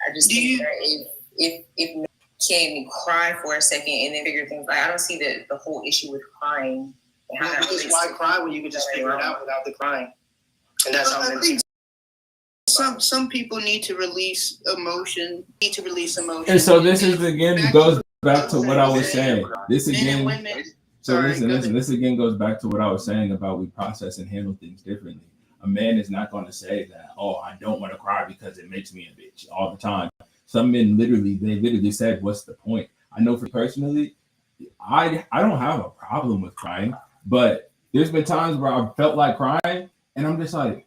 Speaker 7: I just think that if men can cry for a second and then figure things out, I don't see the whole issue with crying. And how
Speaker 9: because why cry when you can just figure it out without the crying? And that's how men see.
Speaker 3: Some people need to release emotion.
Speaker 4: And so this is again goes back to what I was saying. This again goes back to what I was saying about we process and handle things differently. A man is not going to say that, oh, I don't want to cry because it makes me a bitch all the time. Some men literally said, what's the point? I know for personally, I don't have a problem with crying, but there's been times where I felt like crying and I'm just like,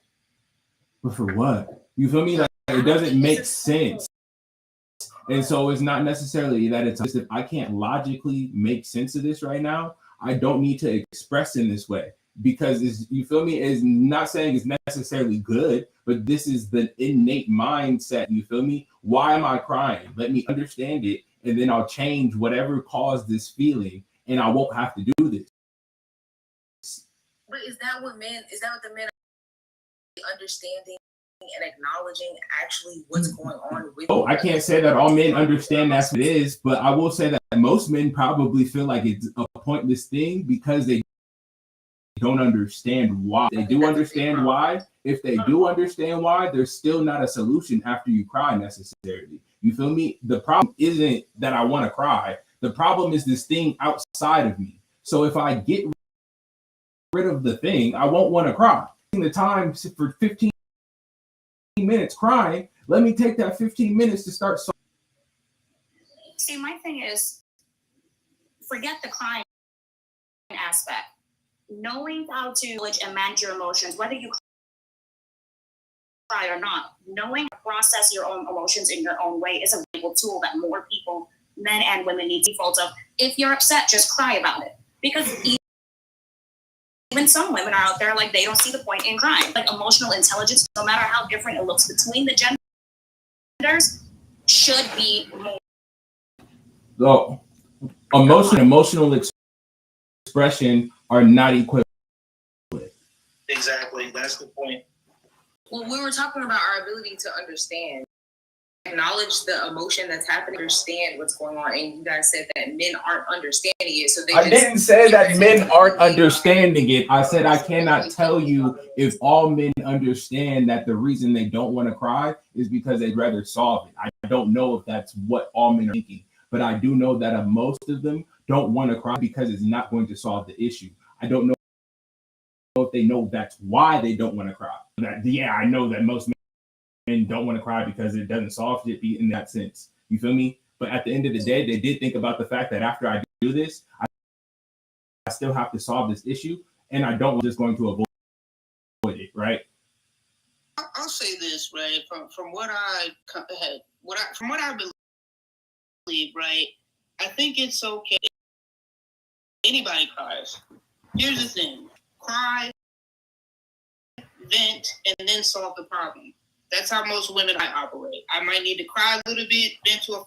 Speaker 4: but for what? You feel me? Like it doesn't make sense. And so it's not necessarily that it's if I can't logically make sense of this right now, I don't need to express in this way. Because you feel me, is not saying it's necessarily good, but this is the innate mindset. You feel me? Why am I crying? Let me understand it, and then I'll change whatever caused this feeling, and I won't have to do this.
Speaker 7: But is that what the men are understanding and acknowledging actually what's going on with?
Speaker 4: Oh, I can't say that all men understand that's what it is, but I will say that most men probably feel like it's a pointless thing because they don't understand why. They do understand why. If they do understand why, there's still not a solution after you cry necessarily. You feel me? The problem isn't that I want to cry. The problem is this thing outside of me. So if I get rid of the thing, I won't want to cry. The time for 15 minutes crying, let me take that 15 minutes to start.
Speaker 11: See, my thing is, forget the crying aspect. Knowing how to manage your emotions, whether you cry or not, knowing how to process your own emotions in your own way is a valuable tool that more people, men and women, need to default of. If you're upset, just cry about it. Because even some women are out there, like, they don't see the point in crying. Like, emotional intelligence, no matter how different it looks between the genders, should be more.
Speaker 4: So, emotional expression are not equivalent.
Speaker 9: Exactly, that's the point.
Speaker 7: Well, we were talking about our ability to understand, acknowledge the emotion that's happening, understand what's going on, and you guys said that men aren't understanding it. So I
Speaker 4: didn't say that men aren't understanding it. I said I cannot tell you if all men understand that the reason they don't want to cry is because they'd rather solve it. I don't know if that's what all men are thinking, but I do know that most of them don't want to cry because it's not going to solve the issue. I don't know if they know that's why they don't want to cry. I know that most men don't want to cry because it doesn't solve shit in that sense. You feel me? But at the end of the day, they did think about the fact that after I do this, I still have to solve this issue, and I don't just going to avoid it, right?
Speaker 9: I'll say this, right? From what I believe, right? I think it's okay. Anybody cries. Here's the thing: cry, vent, and then solve the problem. That's how most women operate. I might need to cry a little bit, vent to a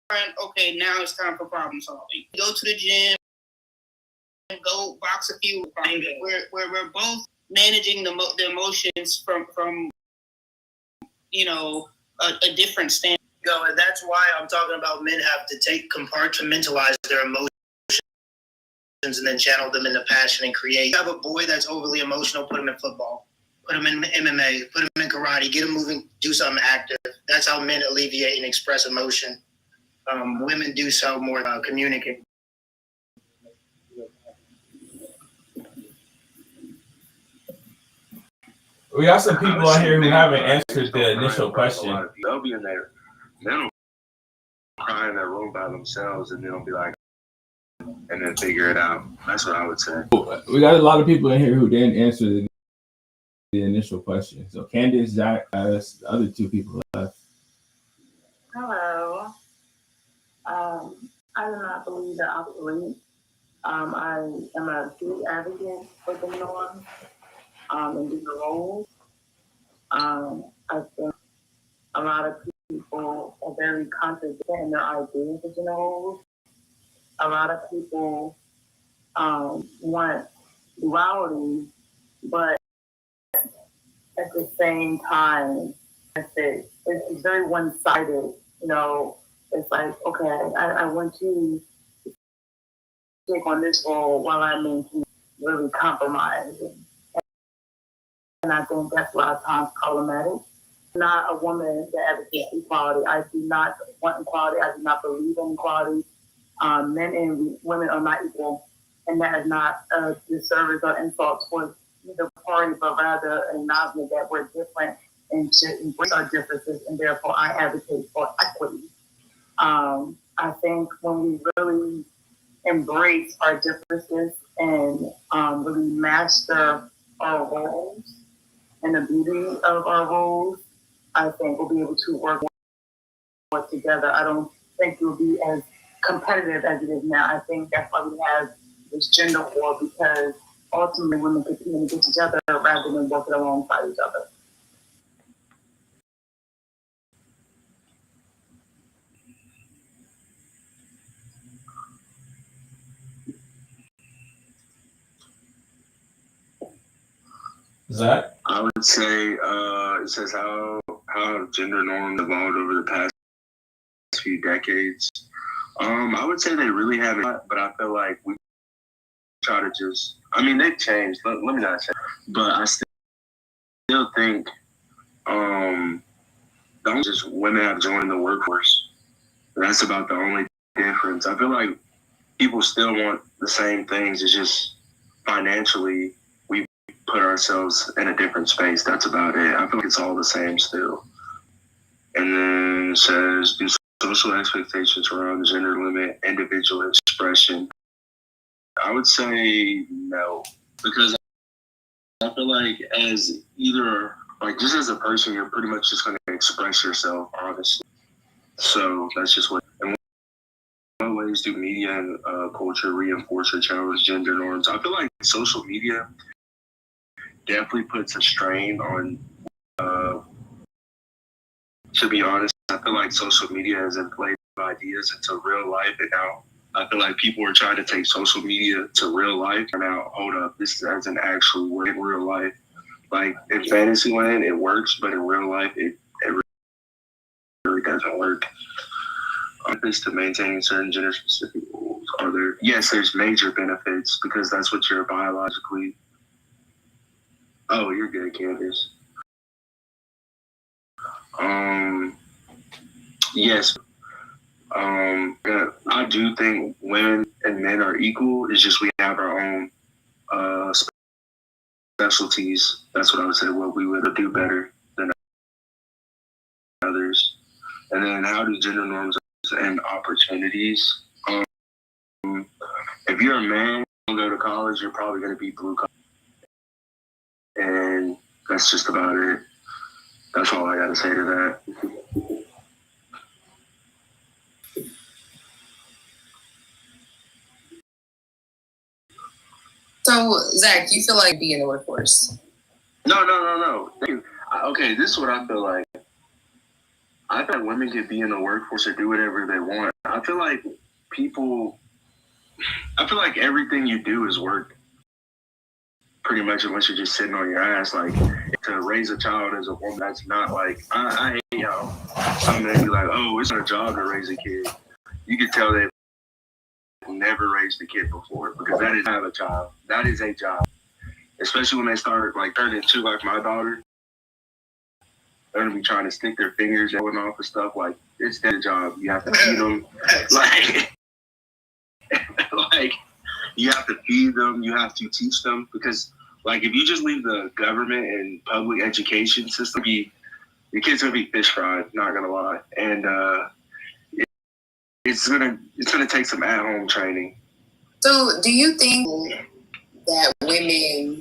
Speaker 9: friend. Okay, now it's time for problem solving. Go to the gym, go box a few. We're both managing the emotions from a different standpoint. And that's why I'm talking about men have to compartmentalize their emotions and then channel them into passion and create. You have a boy that's overly emotional, put him in football, put him in MMA, put him in karate, get him moving, do something active. That's how men alleviate and express emotion. Women do so more communicating.
Speaker 4: We got some people on here who haven't answered the initial question.
Speaker 10: They'll be in there. They'll cry in their room by themselves, and they'll be like, and then figure it out. That's what I would say.
Speaker 4: We got a lot of people in here who didn't answer the initial question. So Candace, Zach, the other two people left.
Speaker 7: Hello. I do not believe that obsolete. I am a huge advocate for the norm and the roles. I think a lot of people are very contradictory in their ideas of gender roles. A lot of people want duality, but at the same time, it's very one-sided. It's like, okay, I want you to take on this role while I maintain really compromising. And I think that's a lot of times problematic. I'm not a woman that advocates equality. I do not want equality. I do not believe in equality. Men and women are not equal, and that is not a disservice or insult towards either party, but rather an acknowledgement that we're different and should embrace our differences, and therefore I advocate for equity. I think when we really embrace our differences and really master our roles and the beauty of our roles, I think we'll be able to work more together. I don't think it will be as competitive as it is now. I think that's why we have this gender war, because ultimately women can communicate together rather than working alongside each other.
Speaker 4: Zach?
Speaker 10: I would say it says how gender norms evolved over the past few decades. I would say they really haven't, but I feel like we try to just, they've changed. Let me not say, but I still think just women have joined the workforce. That's about the only difference. I feel like people still want the same things. It's just financially we put ourselves in a different space. That's about it. I feel like it's all the same still. And then it says, do social expectations around the gender limit individual expression? I would say no, because I feel like as either, just as a person, you're pretty much just going to express yourself, honestly. So that's just what. And what ways do media and culture reinforce or challenge gender norms? I feel like social media definitely puts a strain on, to be honest, I feel like social media has inflated ideas into real life, and now I feel like people are trying to take social media to real life. And now, hold up, this doesn't actually work in real life. Like in fantasy land, it works, but in real life, it really doesn't work. Benefits to maintaining certain gender-specific rules. Yes, there's major benefits because that's what you're biologically. Oh, you're good, Candace. Yes. I do think women and men are equal. It's just we have our own specialties. That's what I would say. What we would do better than others. And then how do gender norms and opportunities? If you're a man and go to college, you're probably going to be blue collar. And that's just about it. That's all I got to say to that.
Speaker 7: So, Zach, you feel like be in the workforce?
Speaker 10: No. Okay, this is what I feel like. I feel like women can be in the workforce or do whatever they want. I feel like everything you do is work. Pretty much unless you're just sitting on your ass. Like, to raise a child as a woman, that's not like, I hate how some men be like, oh, it's not a job to raise a kid. You can tell they've never raised a kid before because that is not a job. That is a job. Especially when they start like turning into like my daughter. They're gonna be trying to stick their fingers going off and stuff. Like, it's their job. You have to feed them. Like you have to feed them. You have to teach them because, like, if you just leave the government and public education system, your kids gonna be fish fried. Not gonna lie, and it's gonna take some at home training.
Speaker 7: So, do you think that women